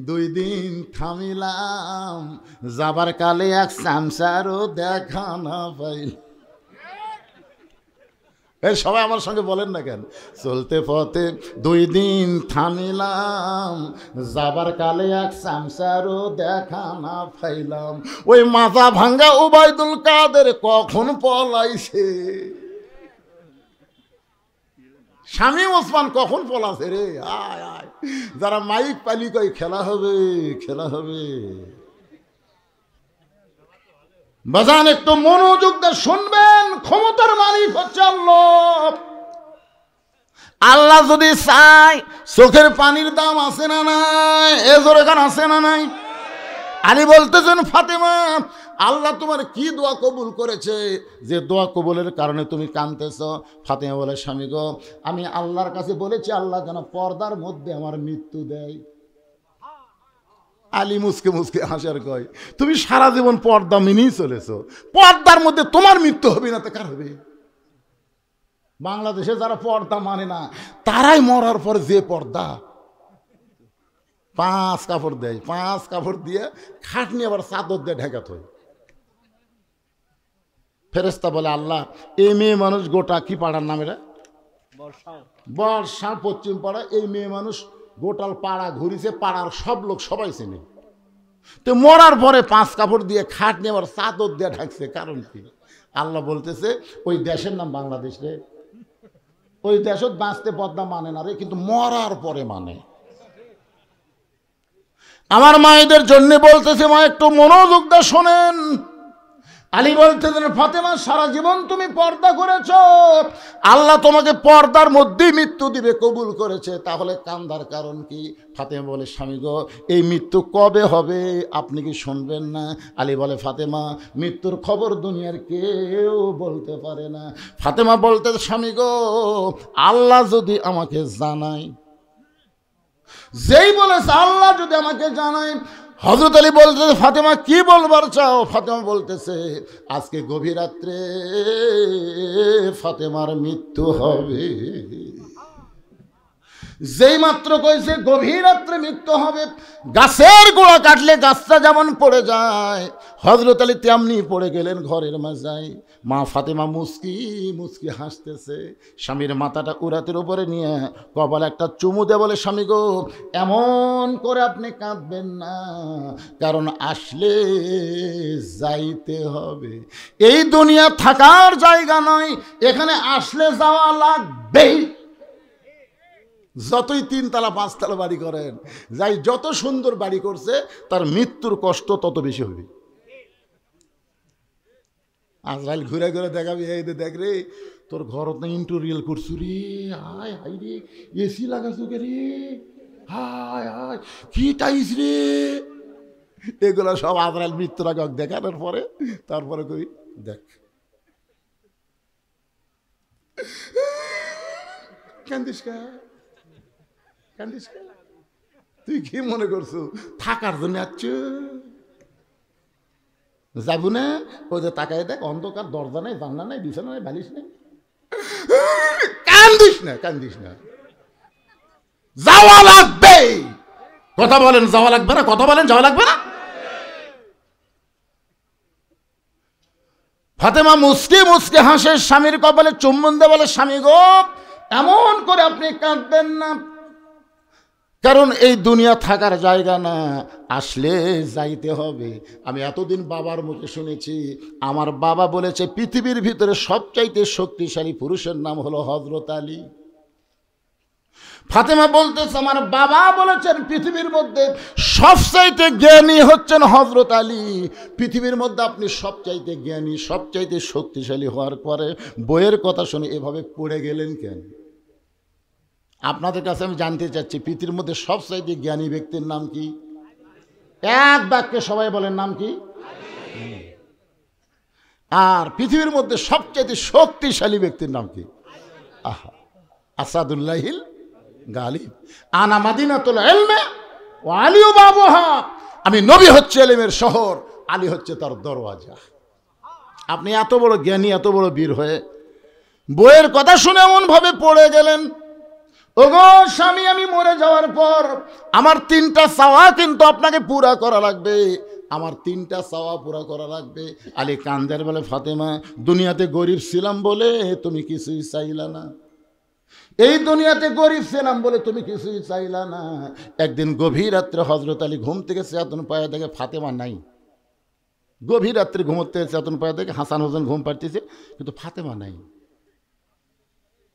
2 দিন থামিলাম, যাবার কালে এক সামসারও দেখা না পাইল। এই সবাই আমার সঙ্গে বলেন না কেন? চলতে পথে 2 দিন থামিলাম, যাবার কালে এক সামসারও দেখা না পাইলাম। ওই মাথা ভাঙ্গা উবাইদুল কাদের কখন পলাইছে, শামীম ওসমান কখন পলাছে রে? আয় আয়, যারা মাইক পালি কই খেলা হবে, খেলা হবে। বাজান একটু মনোযোগ দিয়ে শুনবেন, ক্ষমতার মালিক হচ্ছে আল্লাহ। আল্লাহ যদি চায়, চোখের পানির দাম আছে না নাই? এজোর এখানে আছে না নাই? আলী বলতেছেন, ফাতেমা, আল্লাহ তোমার কি দোয়া কবুল করেছে যে দোয়া কবুলের কারণে তুমি কাঁদতেছ? ফাতেমা বলে, স্বামী গো, আমি আল্লাহর কাছে বলেছি আল্লাহ যেন পর্দার মধ্যে আমার মৃত্যু দেয়। আলী মুসকে মুসকে হাসার কয়, তুমি সারা জীবন পর্দা মেনেই চলেছো, পর্দার মধ্যে তোমার মৃত্যু হবে না তো কার হবে? বাংলাদেশে যারা পর্দা মানে না, তারাই মরার পর যে পর্দা 5 কাপড় দেয়, 5 কাপড় দিয়ে খাট নিয়ে আবার চাদর দিয়ে ঢেকাত হয়। ফেরেশতা বলে, আল্লাহ, এই মেয়ে মানুষ গোটা কি পাড়ার নাম এটা? বর্ষা, পশ্চিম পাড়া। এই মেয়ে মানুষ গোটাল পাড়া ঘুরিছে, পাড়ার সব লোক সবাই চেনে। তো মরার পরে 5 কাপড় দিয়ে খাট নিয়ে আবার চাদর দিয়ে ঢাকছে, কারণ কি? আল্লাহ বলতেছে, ওই দেশের নাম বাংলাদেশ রে, ওই দেশত বাঁচতে পর্দা মানে না রে, কিন্তু মরার পরে মানে। আমার মায়েদের জন্য বলতেছে, মা একটু মনোযোগ দিয়ে শোনেন। আলী বলতেছেন, ফাতেমা সারা জীবন তুমি পর্দা করেছ, আল্লাহ তোমাকে পর্দার মধ্যেই মৃত্যু দিবে কবুল করেছে, তাহলে কান্দার কারণ কি? ফাতেমা বলে, স্বামী গো, এই মৃত্যু কবে হবে আপনি কি শুনবেন না? আলী বলে, ফাতেমা, মৃত্যুর খবর দুনিয়ার কেউ বলতে পারে না। ফাতেমা বলতে, স্বামী গো, আল্লাহ যদি আমাকে জানায়। যেই বলেছে আল্লাহ যদি আমাকে জানায়, হযরত আলী বলতেছে, ফাতেমা কি বলবার চাও? ফাতেমা বলতেছে, আজকে গভীর রাত্রে ফাতেমার মৃত্যু হবে। যেই মাত্র কইছে গভীর রাত্রে মৃত্যু হবে, গাছের গোড়া কাটলে গাছটা যেমন পড়ে যায়, হযরত আলী তেমনি পড়ে গেলেন ঘরের মাঝায়। মা ফাতেমা মুস্কি মুস্কি হাসতেছে, স্বামীর মাথাটা উরাতের উপরে নিয়ে কপালে একটা চুমু দিয়ে বলে, স্বামী গো, এমন করে আপনি কাঁদবেন না, কারণ আসলে যাইতে হবে। এই দুনিয়া থাকার জায়গা নয়, এখানে আসলে যাওয়া লাগবেই। যতই 3 তলা 5 তলা বাড়ি করেন, যাই যত সুন্দর বাড়ি করছে, তার মৃত্যুর কষ্ট তত বেশি হবে। আজরাইল ঘুরে ঘুরে দেখাবি, এই দেখ রে, তোর ঘর তো ইন্টেরিয়র করছু রে, হায় হাই রে, এসি লাগাছু কে রে, হায় হায় কি টাইস রে। এগুলো সব আজরাইল মৃত্যুর আগে দেখানোর পরে তারপরে কই দেখ। কান্দিস কা, কান্দিস কা? তুই কি মনে করছো থাকার জন্য আসছো? যাবো না? ওই যে তাকায় দেখ, অন্ধকার, দরজা নাই, জানলা নাই, বিছানা নাই, বালিশ নেই। কান্দিস না, কান্দিস না, যাওয়া লাগবে। কথা বলেন যাওয়া লাগবে না? কথা বলেন যাওয়া লাগবে না? ফাতেমা মুস্কি মুস্কি হাসে, স্বামীর কপালে চুম্বন দিয়ে বলে, স্বামী গো, এমন করে আপনি কাঁদবেন না, কারণ এই দুনিয়া থাকার জায়গা না, আসলে যাইতে হবে। আমি এতদিন বাবার মুখে শুনেছি, আমার বাবা বলেছে পৃথিবীর ভিতরে সবচাইতে শক্তিশালী পুরুষের নাম হলো হযরত আলী। ফাতেমা বলতেছে, আমার বাবা বলেছেন পৃথিবীর মধ্যে সবচাইতে জ্ঞানী হচ্ছেন হযরত আলী। পৃথিবীর মধ্যে আপনি সবচাইতে জ্ঞানী, সবচাইতে শক্তিশালী হওয়ার পরে বইয়ের কথা শুনে এভাবে পড়ে গেলেন কেন? আপনাদের কাছে আমি জানতে চাচ্ছি, পৃথিবীর মধ্যে সবচাইতে জ্ঞানী ব্যক্তির নাম কি? এক বাক্যে সবাই বলেন, নাম কি? আর পৃথিবীর মধ্যে সবচাইতে শক্তিশালী ব্যক্তির নাম কি? আহা, আসাদুল্লাহিল গালিব। আনা মাদিনাতুল ইলমি ওয়া আলিউ বাবুহা। আমি নবী হচ্ছে ইলমের শহর, আলী হচ্ছে তার দরওয়াজা। আপনি এত বড় জ্ঞানী, এত বড় বীর হয়ে বইয়ের কথা শুনে এমন ভাবে পড়ে গেলেন। ওগো স্বামী, আমি মরে যাওয়ার পর আমার 3টা চাওয়া কিন্তু আপনাকে পুরা করা লাগবে, আমার 3টা চাওয়া পুরা করা লাগবে। আলী কান্দের বলে, ফাতেমা, দুনিয়াতে গরিব ছিলাম বলে তুমি কিছুই চাইলা না, এই দুনিয়াতে গরিব ছিলাম বলে তুমি কিছুই চাইলা না। একদিন গভীর রাত্রে হযরত আলী ঘুম থেকে চেতন পায়ে দেখে ফাতেমা নাই। গভীর রাত্রে ঘুমোতে চেতন পায়ে দেখে হাসান হোসেন ঘুম পাড়তেছে, কিন্তু ফাতেমা নাই।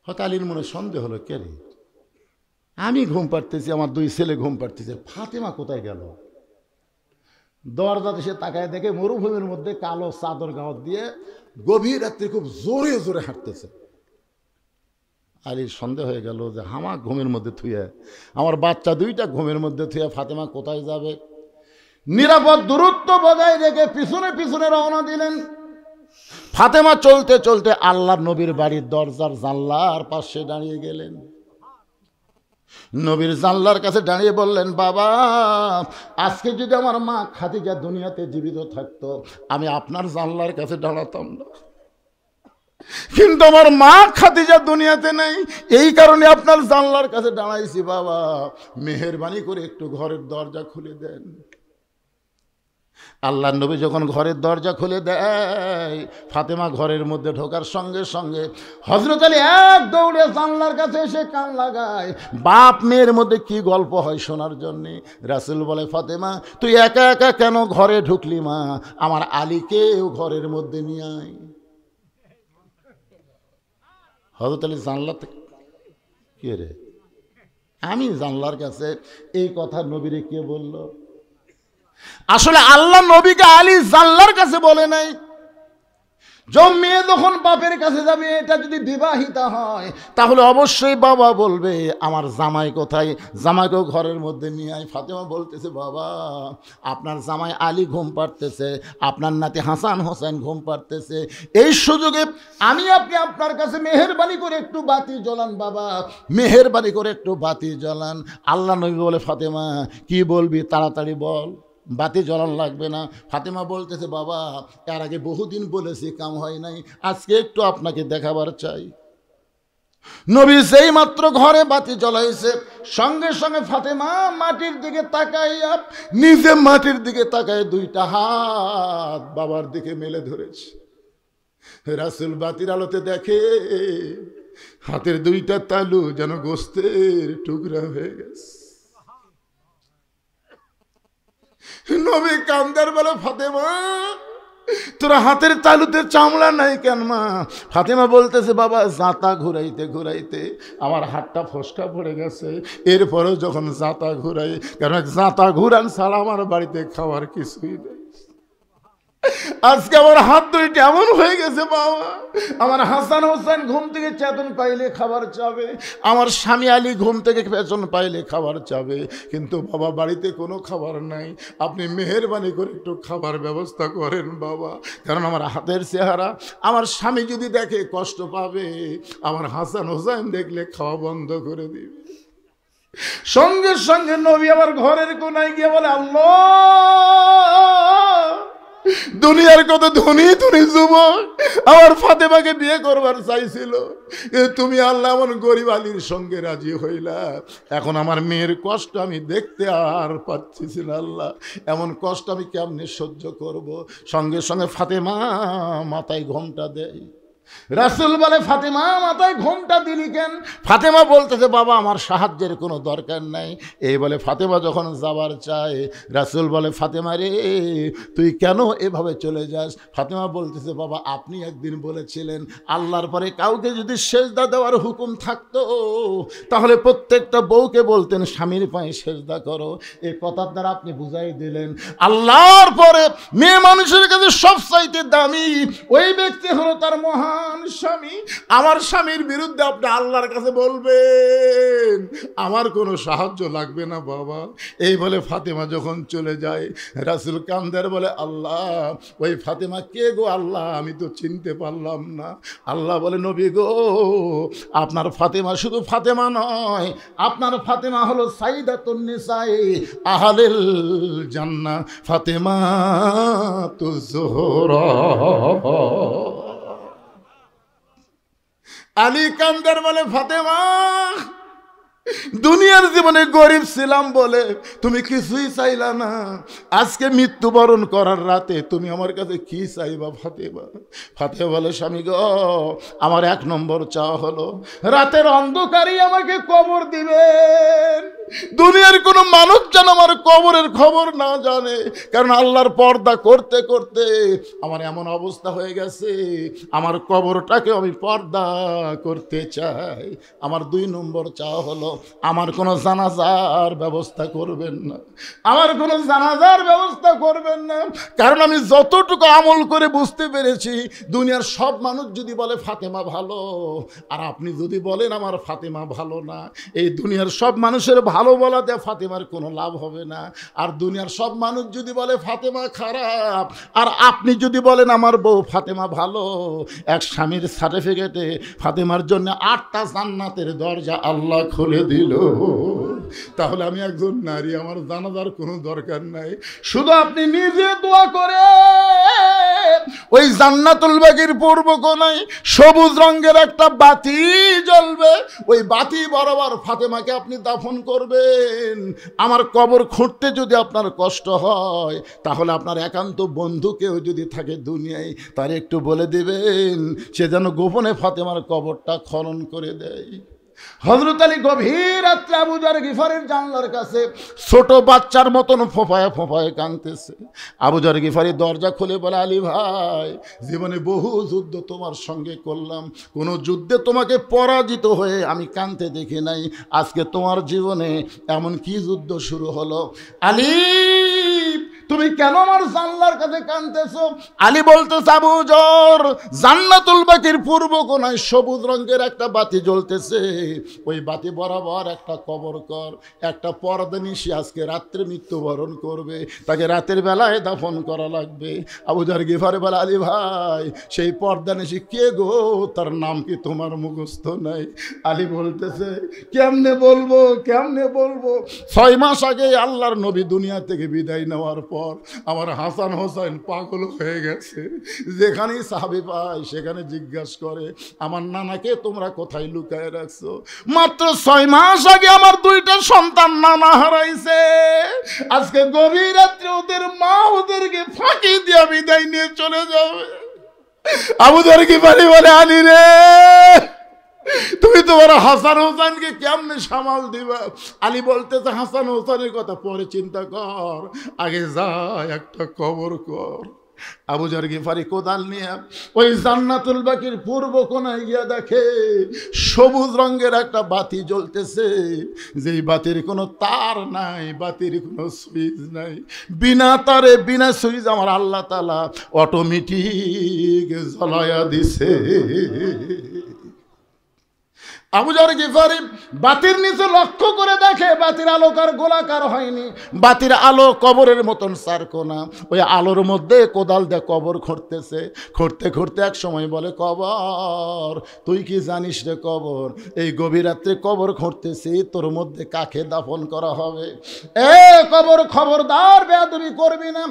হয়তো আলীর মনে সন্দেহ হলো, কে রে, আমি ঘুম পাড়তেছি, আমার 2 ছেলে ঘুম পাড়তেছে, ফাতেমা কোথায় গেল? দরজাতে সে তাকায় দেখে মরুভূমির মধ্যে কালো চাদর গাঁত দিয়ে গভীর রাত্রে খুব জোরে জোরে হাঁটতেছে। আলীর সন্দেহ হয়ে গেল যে হামা ঘুমের মধ্যে থুয়ে, আমার বাচ্চা 2টা ঘুমের মধ্যে থুয়ে ফাতেমা কোথায় যাবে? নিরাপদ দূরত্ব বজায় রেখে পিছনে পিছনে রওনা দিলেন। ফাতেমা চলতে চলতে আল্লাহর নবীর বাড়ির দরজার জানলার পাশে দাঁড়িয়ে গেলেন। নবীর জানলার কাছে দাঁড়িয়ে বললেন, বাবা, আজকে যদি আমার মা খাদিজা দুনিয়াতে জীবিত থাকতো, আমি আপনার জানলার কাছে দাঁড়াতাম না, কিন্তু আমার মা খাদিজা দুনিয়াতে নেই, এই কারণে আপনার জানলার কাছে দাঁড়াইছি। বাবা, মেহেরবানি করে একটু ঘরের দরজা খুলে দেন। আল্লাহর নবী যখন ঘরের দরজা খুলে দেয়, ফাতেমা ঘরের মধ্যে ঢোকার সঙ্গে সঙ্গে হযরত আলী এক দৌড়ে জানলার কাছে এসে কান লাগায়। বাপ মেয়ের মধ্যে কি গল্প হয় শোনার জন্যে। রাসূল বলে, ফাতেমা, তুই একা একা কেন ঘরে ঢুকলি মা? আমার আলীকেও ঘরের মধ্যে নিয়ে আয়। হযরত আলী জানলা থেকে, কে রে, আমি জানলার কাছে, এই কথা নবীরে কে বলল? আসলে আল্লাহ নবীকে আলী জানলার কাছে বলে নাই, মেয়ে যখন বাপের কাছে যাবে, এটা যদি বিবাহিতা হয় তাহলে অবশ্যই বাবা বলবে আমার জামাই কোথায়, জামাইকেও ঘরের মধ্যে নিয়ে আয়। ফাতেমা বলতেছে বাবা আপনার জামাই আলী ঘুম পাড়তেছে, আপনার নাতি হাসান হোসেন ঘুম পাড়তেছে, এই সুযোগে আপনি আপনার কাছে মেহেরবানি করে একটু বাতি জ্বলান বাবা, মেহেরবানি করে একটু বাতি জ্বলান। আল্লাহ নবী বলে ফাতেমা কি বলবি তাড়াতাড়ি বল, বাতি জ্বলান লাগবে না। ফাতেমা বলতেছে বাবা এর আগে বহুদিন বলেছি কাম হয় নাই, আজকে একটু আপনাকে দেখাবার চাই। নবী সেই মাত্র ঘরে বাতি জ্বলাইছে, সঙ্গে সঙ্গে ফাতেমা মাটির দিকে তাকাইয়া, নিজে মাটির দিকে তাকায় দুইটা হাত বাবার দিকে মেলে ধরেছে। রাসূল বাতির আলোতে দেখে হাতের দুইটা তালু যেন গোস্তের টুকরা হয়ে গেছে। নবী কান্দার বলে ফাতেমা তোরা হাতের তালুতে চামড়া নাই কেন মা? ফাতেমা বলতেছে বাবা জাঁতা ঘুরাইতে ঘুরাইতে আমার হাতটা ফসকা পড়ে গেছে, এরপরেও যখন জাঁতা ঘুরাই, কারণ জাঁতা ঘুরান ছাড়া আমার বাড়িতে খাওয়ার কিছুই নেই। আজকে আমার হাত দুইটা এমন হয়ে গেছে বাবা, আমার হাসান হোসেন ঘুম থেকে চেতন পাইলে খাবার চাবে, আমার স্বামী আলী ঘুম থেকে পেছন পাইলে খাবার চাবে, কিন্তু বাবা বাড়িতে কোনো খাবার নাই, আপনি মেহেরবানি করে একটু খাবার ব্যবস্থা করেন বাবা, কারণ আমার হাতের চেহারা আমার স্বামী যদি দেখে কষ্ট পাবে, আমার হাসান হোসেন দেখলে খাওয়া বন্ধ করে দিবে। সঙ্গে সঙ্গে নবী আমার ঘরের কোনায় গিয়ে বলে আল্লাহ দুনিয়ার কত ধনী ধনী যুবক আমার ফাতেমাকে বিয়ে করবার চাইছিল, তুমি আল্লাহ এমন গরিব আলীর সঙ্গে রাজি হইলা, এখন আমার মেয়ের কষ্ট আমি দেখতে আর পাচ্ছি না আল্লাহ, এমন কষ্ট আমি কেমনে সহ্য করব। সঙ্গে সঙ্গে ফাতেমা মাথায় ঘোমটা দেয়। রাসূল বলে ফাতেমা মাথায় ঘোমটা দিলি কেন? ফাতেমা বলতেছে বাবা আমার সাহায্যের কোনো দরকার নাই। এই বলে ফাতেমা যখন যাবার চায়, রাসূল বলে ফাতেমা রে তুই কেন এভাবে চলে যাস? ফাতেমা বলতেছে বাবা আপনি একদিন বলেছিলেন আল্লাহর পরে কাউকে যদি সেজদা দেওয়ার হুকুম থাকতো তাহলে প্রত্যেকটা বউকে বলতেন স্বামীর পায়ে সেজদা করো, এই কথার দ্বারা আপনি বুঝাই দিলেন আল্লাহর পরে মেয়ে মানুষের কাছে সবচাইতে দামি ওই ব্যক্তি হলো তার মহান স্বামী। আমার স্বামীর বিরুদ্ধে আপনি আল্লাহর কাছে বলবেন, আমার কোনো সাহায্য লাগবে না বাবা। এই বলে ফাতেমা যখন চলে যায়, রাসূল কান্দার বলে আল্লাহ ওই ফাতেমা কে গো আল্লাহ, আমি তো চিনতে পারলাম না। আল্লাহ বলে নবী গো আপনার ফাতেমা শুধু ফাতেমা নয়, আপনার ফাতেমা হলো সাইয়্যিদাতুন নিসাই আহলিল জান্নাহ ফাতেমাতুজ যোহরা। আলী কান্দার বলে ফাতেমা দুনিয়ার জীবনে গরিব ছিলাম বলে তুমি কিছুই চাইলা না, আজকে মৃত্যুবরণ করার রাতে তুমি আমার কাছে কি চাইবা ফাতেমা? ফাতেমা বলে স্বামী গো আমার এক নম্বর চাওয়া হলো রাতের অন্ধকারেই আমাকে কবর দিবেন, দুনিয়ার কোনো মানুষ যেন আমার কবরের খবর না জানে, কারণ আল্লাহর পর্দা করতে করতে আমার এমন অবস্থা হয়ে গেছে আমার কবরটাকে আমি পর্দা করতে চাই। আমার দুই নম্বর চাওয়া হলো আমার কোনো জানাজার ব্যবস্থা করবেন না, আমার কোনো জানাজার ব্যবস্থা করবেন না, কারণ আমি যতটুকু আমল করে বুঝতে পেরেছি দুনিয়ার সব মানুষ যদি বলে ফাতেমা ভালো আর আপনি যদি বলেন আমার ফাতেমা ভালো না, এই দুনিয়ার সব মানুষের ভালো বলাতে ফাতেমার কোনো লাভ হবে না, আর দুনিয়ার সব মানুষ যদি বলে ফাতেমা খারাপ আর আপনি যদি বলেন আমার বউ ফাতেমা ভালো, এক স্বামীর সার্টিফিকেটে ফাতেমার জন্য 8টা জান্নাতের দরজা আল্লাহ খুলে দিল। তাহলে আমি একজন নারী, আমার জানাজার কোনো দরকার নাই, শুধু আপনি নিজে দোয়া করে ওই জান্নাতুল বাগীর পূর্ব কোণায় সবুজ রঙের একটা বাতি জ্বলবে, ওই বাতি বরাবর ফাতেমাকে আপনি দাফন করবেন। আমার কবর খুঁড়তে যদি আপনার কষ্ট হয় তাহলে আপনার একান্ত বন্ধু কেউ যদি থাকে দুনিয়ায় তার একটু বলে দিবেন সে যেন গোপনে ফাতেমার কবরটা খনন করে দেয়। হযরত আলী গভীর রাত্রে আবু যর গিফারির জানলার কাছে ছোট বাচ্চার মতন ফোঁপায় ফোঁপায় কাঁদতেছে। আবু যর গিফারি দরজা খুলে বলে আলী ভাই জীবনে বহু যুদ্ধ তোমার সঙ্গে করলাম, কোনো যুদ্ধে তোমাকে পরাজিত হয়ে আমি কাঁদতে দেখি নাই, আজকে তোমার জীবনে এমন কি যুদ্ধ শুরু হলো? আলী তুমি কেন আমার জানলার কাছে কাঁদতেছো? আলী বলতেছে, আবু যর, জান্নাতুল বাকির পূর্ব কোণায় সবুজ রঙের একটা বাতি জ্বলতেছে, ওই বাতি বরাবর একটা কবর কর, একটা পর্দা নিশি আজকে রাত্রে মৃত্যুবরণ করবে, তাকে রাতের বেলায় দাফন করা লাগবে। আবু যর গিফারি বলে, আলী ভাই, সেই পর্দা নিশি কে গো? তার নাম কি তোমার মুখস্থ নাই? আলী বলতেছে, কেমনে বলবো, কেমনে বলবো? 6 মাস আগে আল্লাহর নবী দুনিয়া থেকে বিদায় নেওয়ার পর আমার হাসান হোসেন পাগল হয়ে গেছে। যেখানেই সাহাবী পায় সেখানে জিজ্ঞাসা করে, আমার নানাকে তোমরা কোথায় লুকায় রাখছো? মাত্র 6 মাস আগে আমার 2টা সন্তান নানা হারাইছে। আজকে গভীর রাত্রে ওদের মা ওদেরকে ফাঁকি দিয়ে বিদায় নিয়ে চলে যাবে। আবু যর গিফারি বলে, আলী রে, তুমি তোমার হাসান হোসেনকে কেমনে সামাল দিবা? আলী বলতেছে, হাসান হোসেনের কথা পরে চিন্তা কর, আগে যা একটা কবর কর। আবু যর গিফারি কোদাল নিয়ে ওই জান্নাতুল বাকির পূর্ব কোণায় গিয়া দেখে সবুজ রঙের একটা বাতি জ্বলতেছে, যেই বাতির কোনো তার নাই, বাতির কোনো সুইচ নাই, বিনা তারে বিনা সুইচ আমার আল্লাহ তাআলা অটোমেটিক জ্বলায়া দিছে। আবু যর গিফারি বাতির নিচে লক্ষ্য করে দেখে বাতির আলোকার গোলাকার হয়নি, বাতির আলো কবরের মতন চারকোনা। ওই আলোর মধ্যে কোদাল দিয়ে কবর খুঁড়তেছে, খুঁড়তে খুঁড়তে এক সময় বলে, কবর, তুই কি জানিস রে কবর, এই গভীর রাত্রে কবর খুঁড়তেছি, তোর মধ্যে কাকে দাফন করা হবে? এ কবর, খবরদার বেয়াদবি করবি না।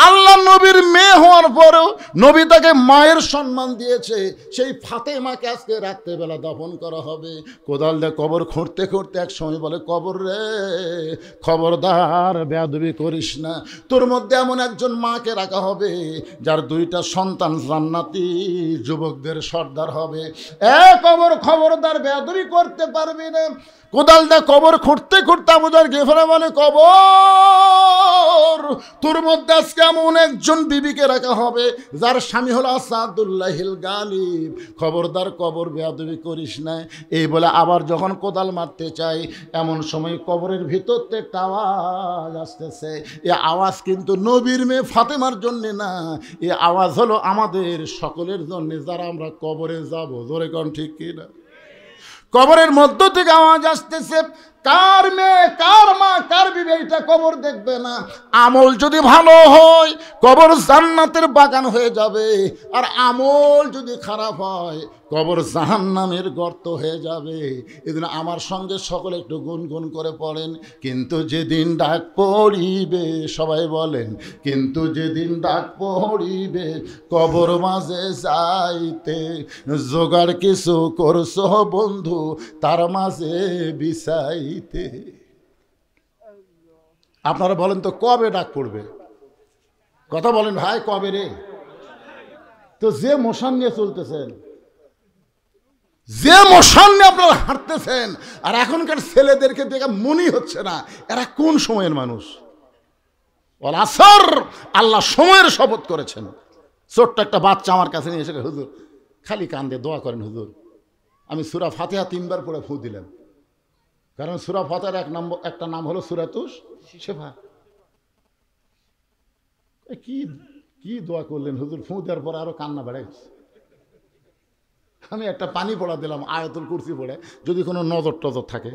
আল্লাহ নবীর মেয়ে হওয়ার পরেও নবী তাকে মায়ের সম্মান দিয়েছে, সেই ফাতেমাকে আজকে রাত্রেবেলা দাফন করা হবে। কোদাল দিয়ে কবর খুঁড়তে খুঁড়তে এক সময় বলে, কবর রে, খবরদার বেয়াদবি করিস না, তোর মধ্যে এমন একজন মাকে রাখা হবে যার 2টা সন্তান জান্নাতি যুবকদের সর্দার হবে। কবর, খবরদার বেয়াদবি করতে পারবি না। কোদাল দিয়ে কবর খুঁড়তে খুঁড়তে আবু যর গিফারি বলে, কবর, তোর মধ্যে আজকে এমন একজন বিবিকে রাখা হবে যার স্বামী হলো আসাদুল্লাহিল গালিব, খবরদার কবর বেয়াদবি করিস না। এই বলে আবার যখন কোদাল মারতে চাই, এমন সময় কবরের ভিতর থেকে একটা আওয়াজ আসতেছে। এ আওয়াজ কিন্তু নবীর মেয়ে ফাতেমার জন্যে না, এ আওয়াজ হলো আমাদের সকলের জন্যে যারা আমরা কবরে যাব। জোরে কোন ঠিক কিনা? কবরের মধ্য থেকে আওয়াজ আসতেছে, কার মেয়ে, কার মা, কার বিবি এটা কবর দেখবে না। আমল যদি ভালো হয় কবর জান্নাতের বাগান হয়ে যাবে, আর আমল যদি খারাপ হয় কবর জাহান্নামের গর্ত হয়ে যাবে। এদিন আমার সঙ্গে সকলে একটু গুনগুন করে পড়েন, কিন্তু যেদিন ডাক পড়িবে, সবাই বলেন, কিন্তু যেদিন ডাক পড়িবে কবর মাঝে যাইতে, জোগাড় কিছু করছো বন্ধু তার মাঝে বিছাইতে। আপনারা বলেন তো কবে ডাক পড়বে? কথা বলেন ভাই, কবে রে? তো যে মোশন নিয়ে চলতেছেন, যে মোশন নিয়ে আপনারা হাঁটতেছেন, আর এখনকার ছেলেদেরকে দেখে মনে হচ্ছে না এরা কোন সময়ের মানুষ। ওয়াল আসর, আল্লাহ সময়ের শপথ করেছেন। ছোট্ট একটা বাচ্চা আমার কাছে নিয়ে এসে, হুজুর খালি কান্দে, দোয়া করেন হুজুর। আমি সূরা ফাতিহা 3 বার পড়ে ফু দিলাম, কারণ সূরা ফাতিহার একটা নাম হলো সূরাতুশ শিফা। কি কি দোয়া করলেন হুজুর? ফু দেওয়ার পর আরো কান্না বেড়ে গেছে। আমি একটা পানি পড়া দিলাম, আয়াতুল কুরসি পড়ে, যদি কোনো নজর টজর থাকে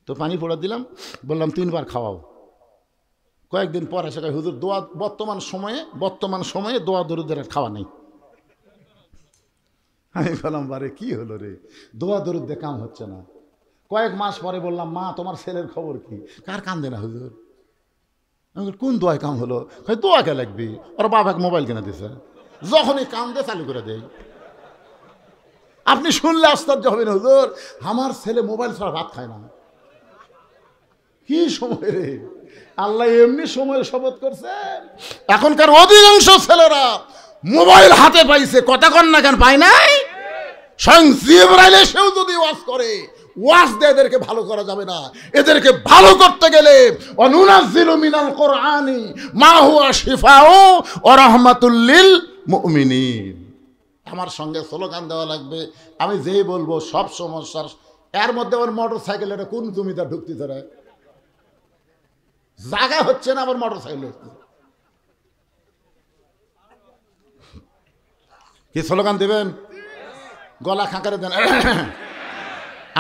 তো পানি পড়া দিলাম, বললাম 3 বার খাওয়াও। কয়েকদিন পরে সে হুজুর দোয়া, বর্তমান সময়ে দোয়া দরুদের খাওয়া নেই। আমি বললাম, বারে কি হলো রে, দোয়া দরুদ দিয়ে কাম হচ্ছে না। কয়েক মাস পরে বললাম, মা তোমার ছেলের খবর কি? কার কান্দে না হুজুর? আমি কোন দোয়ায় কাম হলো? দোয়া কে লাগবি, ওর বাবাকে মোবাইল কিনে দিছে, যখনই কান্দে চালু করে দেয়। আপনি শুনলে আশ্চর্য হবেন, হুজুর আমার ছেলে মোবাইল ছাড়া ভাত খায় না। কি সময় রে, আল্লাহ এমনি সময়ের শপথ করছে। এখনকার অধিকাংশ ছেলেরা মোবাইল হাতে পাইছে, কথা কন না কেন? পায় নাই? স্বয়ং জিবরাইল এসেও যদি ওয়াজ করে, ওয়াজ দিয়ে এদেরকে ভালো করা যাবে না। এদেরকে ভালো করতে গেলে অনুনাজ্জিলু মিনাল কোরআনি মা হুয়া শিফাউ ওয়া রাহমাতুল লিল মুমিনিন। আমার সঙ্গে স্লোগান দেওয়া লাগবে, আমি যেই বলবো সব সমস্যার। এর মধ্যে আমার মোটর সাইকেলের কোন জমিদার ঢুকতে ধরে? জায়গা হচ্ছে না, আবার মোটর সাইকেল হচ্ছে। কি স্লোগান দেবেন? গলা খাঁকারে দেন।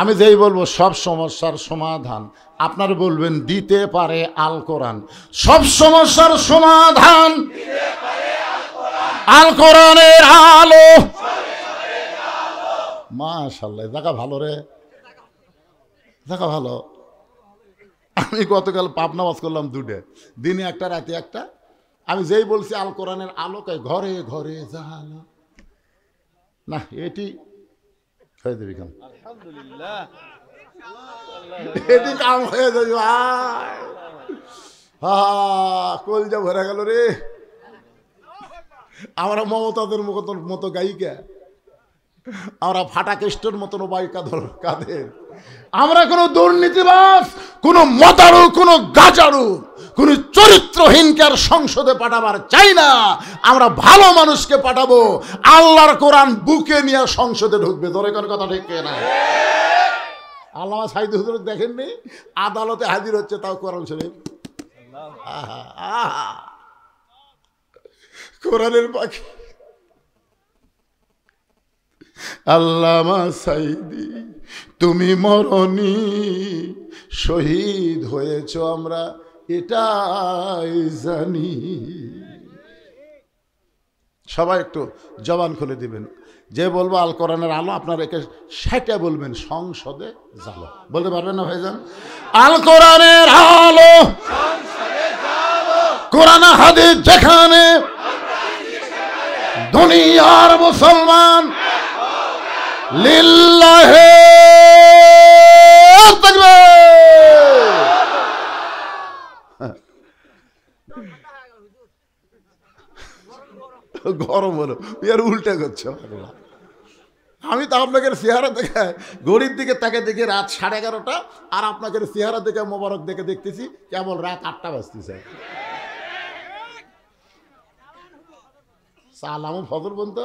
আমি যেই বলবো সব সমস্যার সমাধান আপনার বলবেন দিতে পারে আল কোরআন। সব সমস্যার সমাধান আল কোরআনের আলো। মাশাআল্লাহ, দেখা ভালো রে, দেখা ভালো। আমি গতকাল পাবনা ওয়াজ করলাম দুটো, দিনে একটা রাতে একটা। আমি যেই বলছি আল কোরআনের আলোকে ঘরে ঘরে জালো না, এটি হয়ে দেবে কেন? আলহামদুলিল্লাহ, এটি কাম হয়ে যাবে। কলজা ভরে গেল রে। আমরা মমতাদের মতো গায়িকা, আমরা ফাটা কেষ্টর মতন বাইকা ধর কাঁধের। আমরা কোনো দুর্নীতিবাজ, কোনো মতারু, কোনো গাজারু, কোনো চরিত্রহীনকে আর সংসদে পাঠাবার চাই না। আমরা ভালো মানুষকে পাঠাবো, আল্লাহর কোরআন বুকে নিয়ে সংসদে ঢুকবে। ধরে কোন কথা ঠিক না? আল্লামা সাইদ হুজুর দেখেননি আদালতে হাজির হচ্ছে, তাও কোরআন শরীফ। কোরআনের পাখি আল্লামা সাইদি, তুমি মরণি, শহীদ হয়েছ আমরা এটাই জানি। সবাই একটু জবান খুলে দিবেন। যে বলবো আল কোরআনের আলো, আপনার একে সেটা বলবেন সংসদে জালো। বলতে পারবেন না ভাইজান? আল কোরআনের আলো, কোরআন হাদিস যেখানে, দুনিয়ার মুসলমান লিল্লাহে তাকবীর। গরম হলো, এর উল্টে করছে। আমি তো আপনাকে চেহারা দেখে ঘড়ির দিকে তাকে দেখি রাত 11:30, আর আপনাকে চেহারা দেখে মোবারক দেখে দেখতেছি কেবল রাত 8টা বাজতেছে। সালামু ফজর বলতো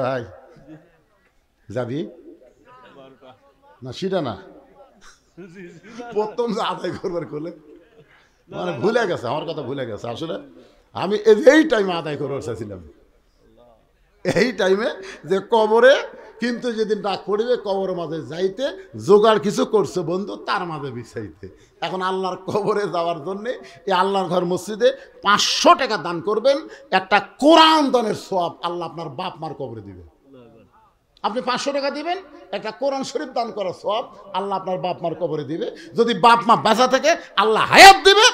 ভাই, যাবি না? সেটা না, প্রথম আদায় করবার করলে মানে ভুলে গেছে, আমার কথা ভুলে গেছে। আসলে আমি এই টাইমে আদায় করবার চাইছিলাম, এই টাইমে যে কবরে, কিন্তু যেদিন ডাক পড়বে কবরের মাঝে যাইতে জোগাড় কিছু করছে বন্ধু, তার মাঝে বিছাইতে। এখন আল্লাহর কবরে যাওয়ার জন্যে এই আল্লাহর ঘর মসজিদে 500 টাকা দান করবেন, একটা কোরআন দানের সওয়াব আল্লাহ আপনার বাপ মার কবরে দিবে। আপনি 500 টাকা দিবেন, একটা কোরআন শরীফ দান করার সওয়াব আল্লাহ আপনার বাপ মার কবরে দিবে। যদি বাপ মা বেঁচে থাকে আল্লাহ হায়াত দিবে,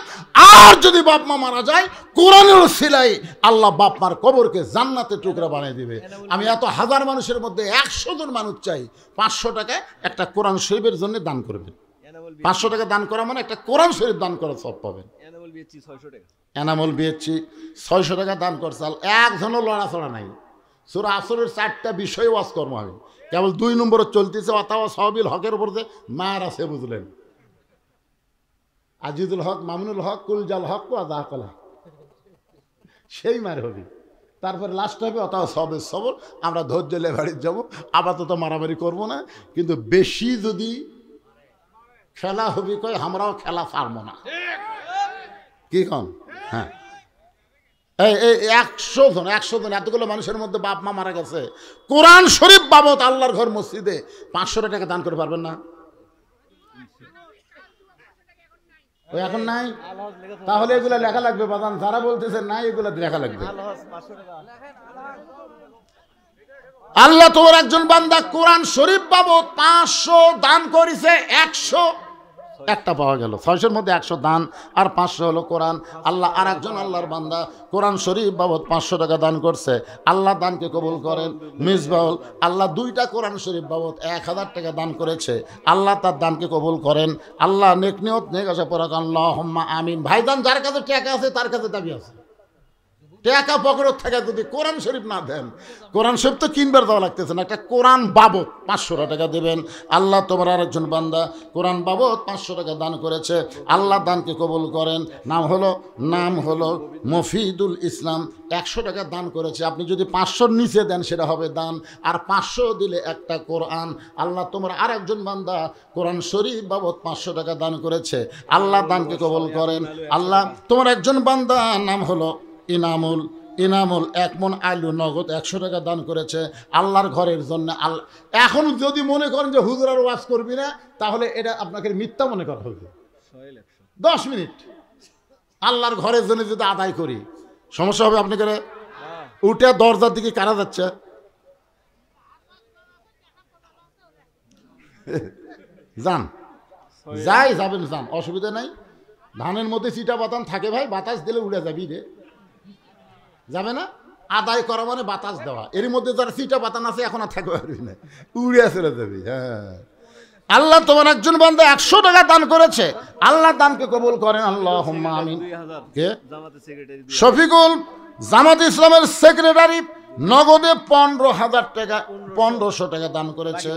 আর যদি বাপ মা মারা যায় কোরআনের সিলাই আল্লাহ বাপ মার কবরকে জান্নাতে টুকরা বানিয়ে দিবে। আমি এত হাজার মানুষের মধ্যে 100 জন মানুষ চাই 500 টাকা একটা কোরআন শরীফের জন্য দান করবেন। 500 টাকা দান করা মানে একটা কোরআন শরীফ দান করার সওয়াব পাবেন। এনামল বিএচি 600 টাকা দান করছে, একজনও লড়াচড়া নাই। সূরা আসরের 4টা বিষয় ওয়াজ কর্ম হবে, কেবল 2 নম্বরে চলতেছে অথবা সাহাবিল হকের উপর যে মার আছে, বুঝলেন? আজিজুল হক, মামুনুল হক, কুলজাল হক, আজাকল হক, সেই মার হবে। তারপরে লাস্ট হবে অথবা সবের সবর। আমরা ধৈর্য লে বাড়ির যাবো, আপাতত মারামারি করবো না, কিন্তু বেশি যদি খেলা হবি কয় আমরাও খেলা পারবো না। কি কন? হ্যাঁ, এই 100 জন এতগুলো মানুষের মধ্যে বাপ মা মারা গেছে, কোরআন শরীফ বাবদ আল্লাহর ঘর মসজিদে 500 টাকা দান করে পারবেন না? ওই এখন নাই, তাহলে এগুলা লেখা লাগবে বাদান। যারা বলতেছে নাই, এগুলা লেখা লাগবে। আল্লাহ তোমার একজন বান্দা কোরআন শরীফ বাবদ 500 দান করেছে, 100 একটা পাওয়া গেল। 600-এর মধ্যে 100 দান আর 500 হলো কোরআন। আল্লাহ আর একজন আল্লাহর বান্দা কোরআন শরীফ বাবদ 500 টাকা দান করছে, আল্লাহ দানকে কবুল করেন। মিসবাউল আল্লাহ 2টা কোরআন শরীফ বাবদ 1000 টাকা দান করেছে, আল্লাহ তার দানকে কবুল করেন। আল্লাহ নেক নিয়ত নেক আশা পরাক আল্লাহুম্মা আমিন। ভাইজান যার কাছে টাকা আছে তার কাছে দাবি আছে, টাকা পকেট থেকে যদি কোরআন শরীফ না দেন, কোরআন শরীফ তো কিনবার দেওয়া লাগতেছে না, একটা কোরআন বাবদ 500 টাকা দেবেন। আল্লাহ তোমার আরেকজন বান্দা কোরআন বাবদ 500 টাকা দান করেছে, আল্লাহ দানকে কবুল করেন। নাম হলো মফিদুল ইসলাম, 100 টাকা দান করেছে। আপনি যদি 500-র নিচে দেন সেটা হবে দান, আর 500 দিলে একটা কোরআন। আল্লাহ তোমার আরেকজন বান্দা কোরআন শরীফ বাবদ 500 টাকা দান করেছে, আল্লাহ দানকে কবুল করেন। আল্লাহ তোমার একজন বান্দা নাম হলো ইনামুল 1 মণ আলু নগদ 100 টাকা দান করেছে আল্লাহর ঘরের জন্য। আল্লাহ এখন যদি মনে করেন যে হুজুর আর ওয়াজ করবি না, তাহলে এটা আপনাকে মিথ্যা মনে করা হবে। 10 মিনিট আল্লাহর ঘরের জন্য যদি আদায় করি, সমস্যা হবে আপনাকে? উঠে দরজার দিকে কারা যাচ্ছে? যান, যান, অসুবিধা নাই। ধানের মধ্যে চিটা বাতান থাকে ভাই, বাতাস দিলে উড়ে যাবি রে, যাবে না? আদায় করা মানে বাতাস দেওয়া। এর মধ্যে যারা চিটা বাতান আছে এখন আর থাকতে পারবি না, উড়ে চলে যাবি। হ্যাঁ, আল্লাহ তোমার একজন বান্দা 100 টাকা দান করেছে, আল্লাহ দানকে কবুল করেন। আল্লাহুম্মা আমিন। কে? শফিকুল, জামাত ইসলামের সেক্রেটারি, নগদে 15,000 টাকা 1500 টাকা দান করেছে,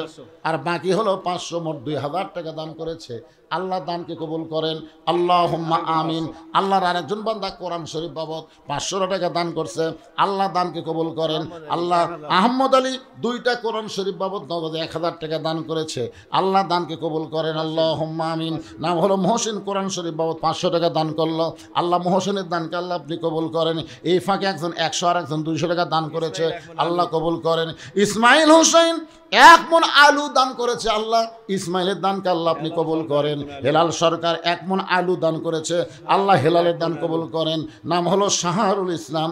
আর বাকি হলো 500, মোট 2000 টাকা দান করেছে। আল্লাহ দানকে কবুল করেন। আল্লাহুম্মা আমিন। আল্লাহর আরেকজন বান্দা কোরআন শরীফ বাবদ 500 টাকা দান করছে, আল্লাহ দানকে কবুল করেন। আল্লাহ আহমদ আলী 2টা কোরআন শরীফ বাবদ নগদে 1000 টাকা দান করেছে, আল্লাহ দানকে কবুল করেন। আল্লাহুম্মা আমিন। নাম হলো মহসিন, কোরআন শরীফ বাবদ 500 টাকা দান করলো, আল্লাহ মহসিনের দানকে আল্লাহ আপনি কবুল করেন। এই ফাঁকে একজন 100 আর একজন 200 টাকা দান করেছে, আল্লাহ কবুল করেন। ইসমাইল হোসেন 1 মণ আলু দান করেছে, আল্লাহ ইসমাইলের দানকে আল্লাহ আপনি কবুল করেন। হেলাল সরকার 1 মণ আলু দান করেছে, আল্লাহ হেলালের দান কবুল করেন। নাম হলো শাহরুল ইসলাম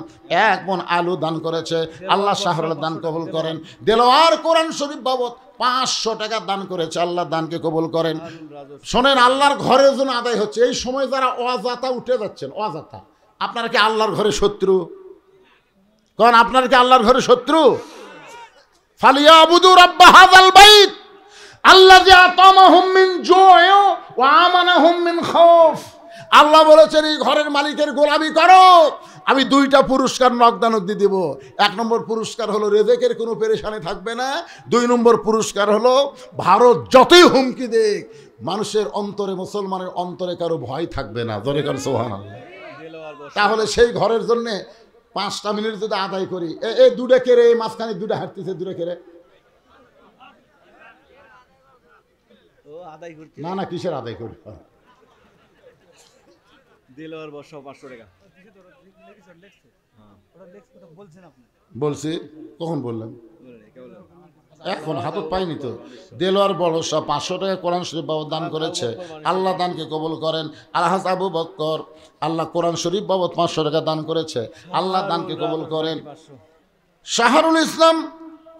1 মণ আলু দান করেছে, আল্লাহ শাহরুলের দান কবুল করেন। দেলোয়ার কোরআন শরীফ বাবদ 500 টাকা দান করেছে, আল্লাহ দানকে কবুল করেন। শোনেন, আল্লাহর ঘরের জন্য আদায় হচ্ছে। এই সময় যারা অজাতা উঠে যাচ্ছেন, অজাতা, আপনারা কি আল্লাহর ঘরে শত্রু? কারণ আপনারা কি আল্লাহর ঘরে শত্রু? ফালিয়াবুদু রাব্বা হাযাল বাইত আল্লাযী আতামাহুম মিন জু'ইন ওয়া আমানাহুম মিন খাউফ। আল্লাহ বলেছেন এই ঘরের মালিকের গোলামি করো, আমি 2টা পুরস্কার নগদানগদি দিব। 1 নম্বর পুরস্কার হলো রেজেকের কোনো পেরেশানি থাকবে না। 2 নম্বর পুরস্কার হলো ভারত যতই হুমকি দেখ, মানুষের অন্তরে, মুসলমানের অন্তরে কারো ভয় থাকবে না। জোরে কার সুবহানাল্লাহ। তাহলে সেই ঘরের জন্য 5টা মিনিট যদি আদায় করি, এই 2টা কেড়ে, এই মাঝখানে 2টা হাঁটতেছে, 2টা কেড়ে না কিসের আদায় করি? বলছি কখন বললাম? এখন হাতত পাইনি তো। দেলোয়ার বড়সা 500 টাকা কোরআন শরীফ বাবদ দান করেছে, আল্লাহ দানকে কবুল করেন। আলহাজ আবু বক্কর, আল্লাহ কোরআন শরীফ বাবদ 500 টাকা দান করেছে, আল্লাহ দানকে কবুল করেন। শাহরুল ইসলাম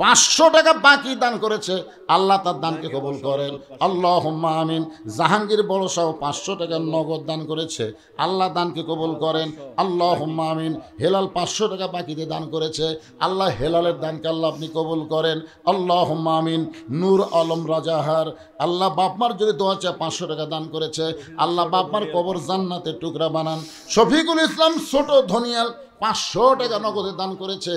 500 টাকা বাকি দান করেছে, আল্লাহ তার দানকে কবুল করেন। আল্লাহুম্মা আমিন। জাহাঙ্গীর বড়সাও 500 টাকা নগদ দান করেছে, আল্লাহ দানকে কবুল করেন। আল্লাহুম্মা আমিন। হেলাল 500 টাকা বাকিতে দান করেছে, আল্লাহ হেলালের দানকে আল্লাহ আপনি কবুল করেন। আল্লাহুম্মা আমিন। নূর আলম রাজাহার, আল্লাহ বাপমার যদি দোয়া চায় 500 টাকা দান করেছে, আল্লাহ বাপমার কবর জান্নাতের টুকরা বানান। শফিকুল ইসলাম ছোট ধনিয়াল 500 টাকা নগদে দান করেছে,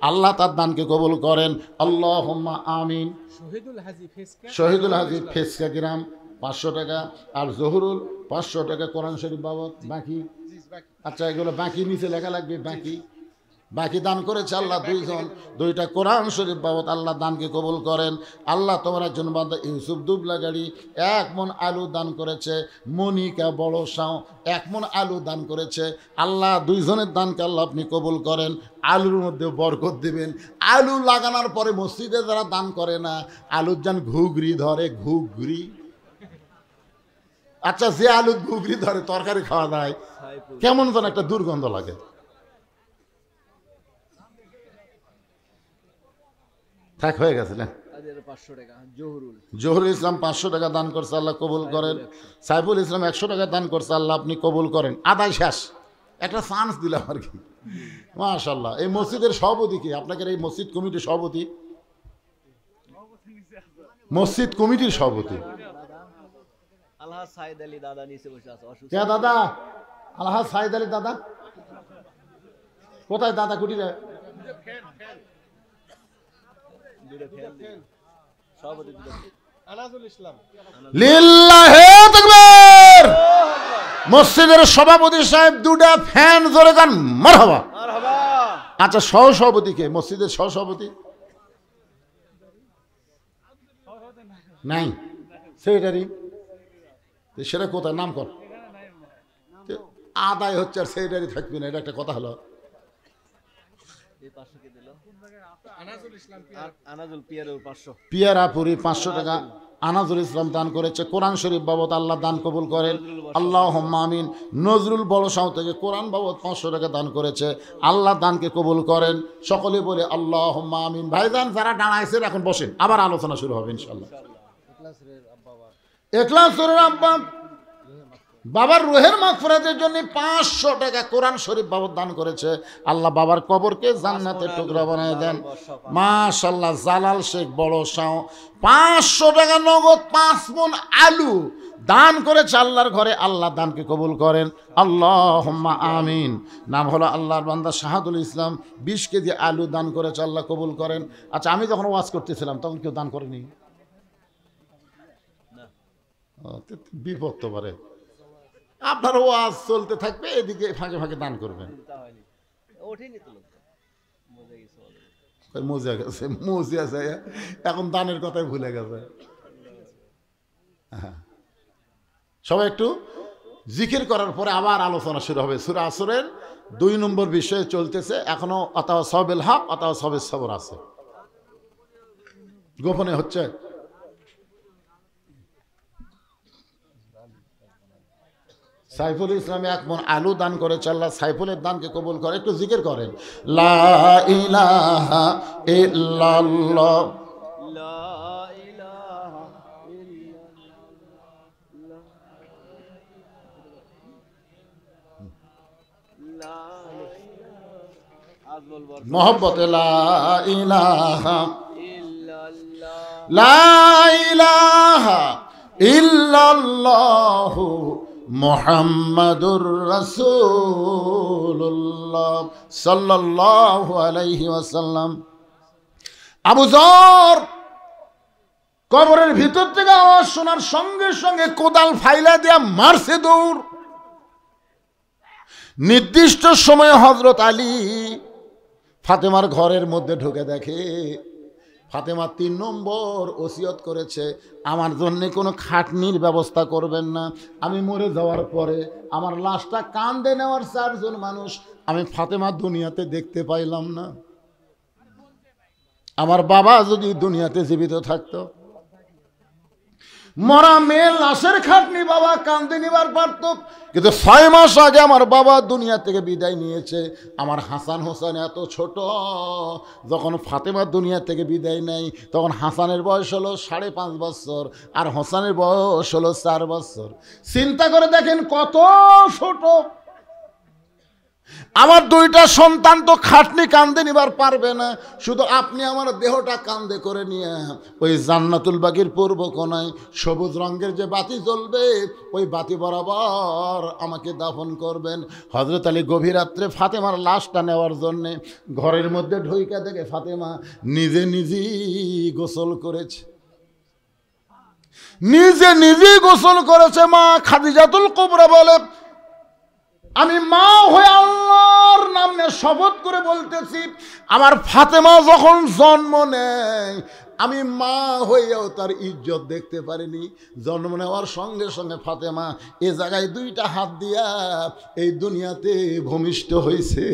আল্লাহ তার দানকে কবুল করেন। আল্লাহুম্মা আমিন। শহীদুল হাজি ফেসকা গ্রাম 500 টাকা, আর জহুরুল 500 টাকা কোরআন শরীফ বাবদ বাকি। আচ্ছা, এগুলো বাকি নিচে লেখা লাগবে, বাকি দান করেছে আল্লাহ 2টা কোরআন শরীফ বাবদ, আল্লাহ দানকে কবুল করেন। আল্লাহ তোমার একজন বান্দা ইউসুফ দুবলাগাড়ি 1 মণ আলু দান করেছে, মনিকা বড়সাও 1 মণ আলু দান করেছে, আল্লাহ 2 জনের দানকে আল্লাহ আপনি কবুল করেন। আলুর মধ্যে বরকত দিবেন। আলু লাগানোর পরে মসজিদে যারা দান করে না, আলুর যান ঘুগরি ধরে, ঘুগরি। আচ্ছা, যে আলুর ঘুগরি ধরে তরকারি খাওয়া যায়, কেমন যেন একটা দুর্গন্ধ লাগে। থাক, হয়ে গেছে না? জহুরুল ইসলাম 500 টাকা দান করছে, আল্লাহ কবুল করেন। সাইফুল ইসলাম 100 টাকা দান করছে, আল্লাহ আপনি কবুল করেন। আদায় শেষ, একটা চান্স দিলাম আর কি। মাশাআল্লাহ। এই মসজিদের সভাপতি কি? আপনাকে এই মসজিদ কমিটির সভাপতি, মসজিদ কমিটির সভাপতি আলহাজ সাইদ আলী দাদা নিচে বসে আছে। কে দাদা? আলহাজ সাইদ আলী দাদা কোথায় দাদা কুটিরা? লিল্লাহে তাকবীর। মসজিদের সভাপতি সাহেব দুটা ফ্যান জোরে গান মারহাবা। আচ্ছা, সহসভাপতি কে? মসজিদের সহসভাপতি নাই, সেক্রেটারি সেটা কোথায়? নাম কর। আদায় হচ্ছে আর সেক্রেটারি থাকবি না, এটা একটা কথা হলো। পিয়ারাপুরি 500 টাকা আনাজুল ইসলাম দান করেছে। কোরআন শরীফ বাবদ আল্লাহ দান কবুল করেন, আল্লাহুম্মা আমিন। নজরুল বড়সাও থেকে কোরআন বাবদ 500 টাকা দান করেছে, আল্লাহ দানকে কবুল করেন। সকলে বলে আল্লাহুম্মা আমিন। ভাইজান যারা দাঁড়াইছেন এখন বসেন, আবার আলোচনা শুরু হবে ইনশাআল্লাহ। ইখলাসের আব্বা বাবার রুহের মাগফিরাতের জন্য 500 টাকা কোরআন শরীফ বাবদ দান করেছে। আল্লাহ বাবার কবরকে জান্নাতের টুকরা বানায় দেন। মাশাআল্লাহ। জালাল শেখ বড়সাও 500 টাকা নগদ 5 মণ আলু দান করেছে আল্লাহর ঘরে, আল্লাহ দানকে কবুল করেন, আল্লাহুম্মা আমিন। নাম হলো আল্লাহর বান্দা শাহাদুল ইসলাম, 20 কেজি আলু দান করেছে, আল্লাহ কবুল করেন। আচ্ছা, আমি যখন ওয়াজ করতেছিলাম তখন কেউ দান করেনি? বিপদ তো পারে, আপনার ওয়াজ চলতে থাকবে, এদিকে ফাঁকে ফাঁকে দান করবেন। মজে গেছে এখন দানের কথাই ভুলে গেছে। সবাই একটু জিকির করার পরে আবার আলোচনা শুরু হবে। সূরা আসরের 2 নম্বর বিষয়ে চলতেছে এখনো। আতাওয়া সাবিল হক, আতাওয়া সাবিস সবর আছে, গোপনে হচ্ছে। সাইফুল ইসলাম 1 মণ আলু দান করেছে, আল্লাহ সাইফুলের দানকে কবুল করে। একটু জিকির করেন, লা ইলাহা ইল্লাল্লাহ, লা ইলাহা ইল্লাল্লাহ, মোহব্বতে লা ইলাহা ইল্লাল্লাহ, লা ইলাহা ইল্লাল্লাহ মুহাম্মাদুর রাসূলুল্লাহ সাল্লাল্লাহু আলাইহি ওয়াসাল্লাম। আবু যর কবরের ভিতর থেকে আওয়াজ শোনার সঙ্গে সঙ্গে কোদাল ফাইলা দিয়া মারছে দৌড়। নির্দিষ্ট সময়ে হযরত আলী ফাতেমার ঘরের মধ্যে ঢুকে দেখে ফাতেমা 3 নম্বর ওসিয়ত করেছে, আমার জন্য কোনো খাটনির ব্যবস্থা করবেন না। আমি মরে যাওয়ার পরে আমার লাশটা কাঁধে নেওয়ার 4 জন মানুষ আমি ফাতেমা দুনিয়াতে দেখতে পাইলাম না। আমার বাবা যদি দুনিয়াতে জীবিত থাকতো, মরা মেয়ের লাশের খাটনি বাবা কাঁধে নিবার পারত, কিন্তু 6 মাস আগে আমার বাবা দুনিয়া থেকে বিদায় নিয়েছে। আমার হাসান হোসেন এত ছোট, যখন ফাতেমা দুনিয়া থেকে বিদায় নেয় তখন হাসানের বয়স হলো 5.5 বছর আর হোসেনের বয়স হলো 4 বছর। চিন্তা করে দেখেন কত ছোট। আমার 2টা সন্তান তো খাটনি কান্দে নিবার পারবে না, শুধু আপনি আমার দেহটা কান্দে করে নিয়ে ওই জান্নাতুল বাগির পূর্ব কোণায় সবুজ রঙের যে বাতি জ্বলবে ওই বাতি বরাবর আমাকে দাফন করবেন। হযরত আলী গভীর রাত্রে ফাতেমার লাশটা নেওয়ার জন্যে ঘরের মধ্যে ঢুইকা দেখে ফাতেমা নিজে নিজেই গোসল করেছে, নিজে নিজেই গোসল করেছে। মা খাদিজাতুল কুবরা বলে, আমি মা হয়ে আল্লাহর নাম নিয়ে শপথ করে বলতেছি, আমার ফাতেমা যখন জন্ম নেয় আমি মা হয়েও তার ইজ্জত দেখতে পারিনি। জন্ম নেওয়ার সঙ্গে সঙ্গে ফাতেমা এ জায়গায় 2টা হাত দিয়া এই দুনিয়াতে ভূমিষ্ঠ হয়েছে।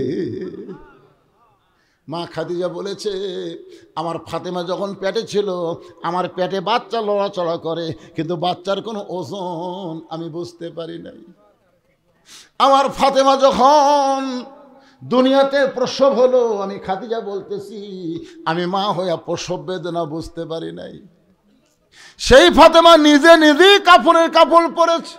মা খাদিজা বলেছে, আমার ফাতেমা যখন পেটে ছিল আমার পেটে বাচ্চা লড়াচড়া করে, কিন্তু বাচ্চার কোনো ওজন আমি বুঝতে পারি নাই। আমার ফাতেমা যখন দুনিয়াতে প্রসব হলো আমি খাদিজা বলতেছি আমি মা হইয়া প্রসব বেদনা বুঝতে পারি নাই। সেই ফাতেমা নিজে নিজেই কাপড়ের কাপড় পরেছে।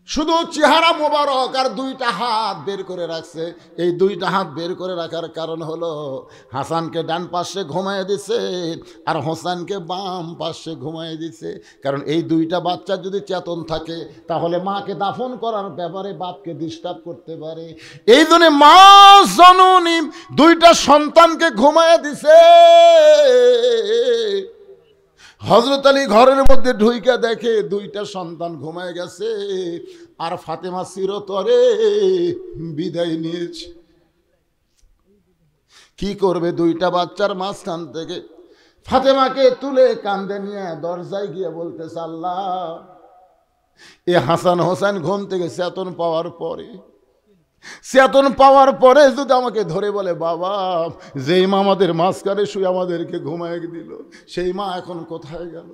শুধু চেহারা মোবারক আর দুইটা হাত বের করে রাখছে। এই দুইটা হাত বের করে রাখার কারণ হলো হাসানকে ডান পাশে ঘুমায় দিছে আর হোসেনকে বাম পাশে ঘুমায় দিছে। কারণ এই দুইটা বাচ্চা যদি চেতন থাকে তাহলে মাকে দাফন করার ব্যাপারে বাপকে ডিস্টার্ব করতে পারে। এই জন্য মা জননী দুইটা সন্তানকে ঘুমায় দিছে। হযরত আলী ঘরের মধ্যে ঢুইকা দেখে দুইটা সন্তান ঘুমায় গেছে আর ফাতেমা চিরতরে বিদায় নিয়েছে। কি করবে? দুইটা বাচ্চার মাঝখান থেকে ফাতেমাকে তুলে কাঁধে নিয়ে দরজায় গিয়ে বলতেছে, আল্লাহ, এ হাসান হোসেন ঘুম থেকে চেতন পাওয়ার পরে যদি আমাকে ধরে বলে, বাবা, যেই মা আমাদের মাঝখানে শুয়ে আমাদেরকে ঘুমায় দিল, সেই মা এখন কোথায় গেল?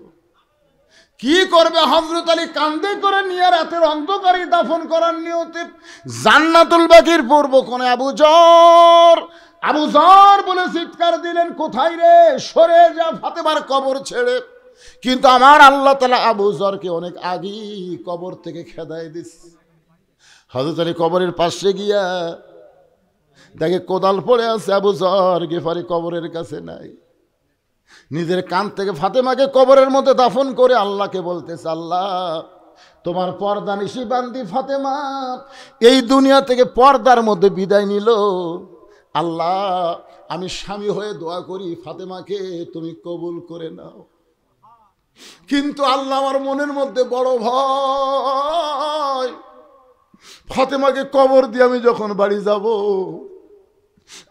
কি করবে? হযরত আলী কাঁধে করে নিয়ে রাতের অন্ধকারে দাফন করার নিয়তে জান্নাতুল বাকির পূর্ব কোণে আবু জর বলে চিৎকার দিলেন, কোথায় রে? সরে যা ফাতেমার কবর ছেড়ে। কিন্তু আমার আল্লাহ তাআলা আবু জরকে অনেক আগেই কবর থেকে খেদায় দিচ্ছে। হযরত আলী কবরের পাশে গিয়া দেখে কোদাল পড়ে আছে, আবু জর গিফারি কবরের কাছে নাই। নিজের কান থেকে ফাতেমাকে কবরের মধ্যে দাফন করে আল্লাহকে বলতেছে, আল্লাহ, তোমার পর্দা নিশি বান্দি ফাতেমা এই দুনিয়া থেকে পর্দার মধ্যে বিদায় নিল। আল্লাহ, আমি স্বামী হয়ে দোয়া করি, ফাতেমাকে তুমি কবুল করে নাও। কিন্তু আল্লাহ, আমার মনের মধ্যে বড় ভয়, ফাতেমাকে কবর দিয়ে আমি যখন বাড়ি যাব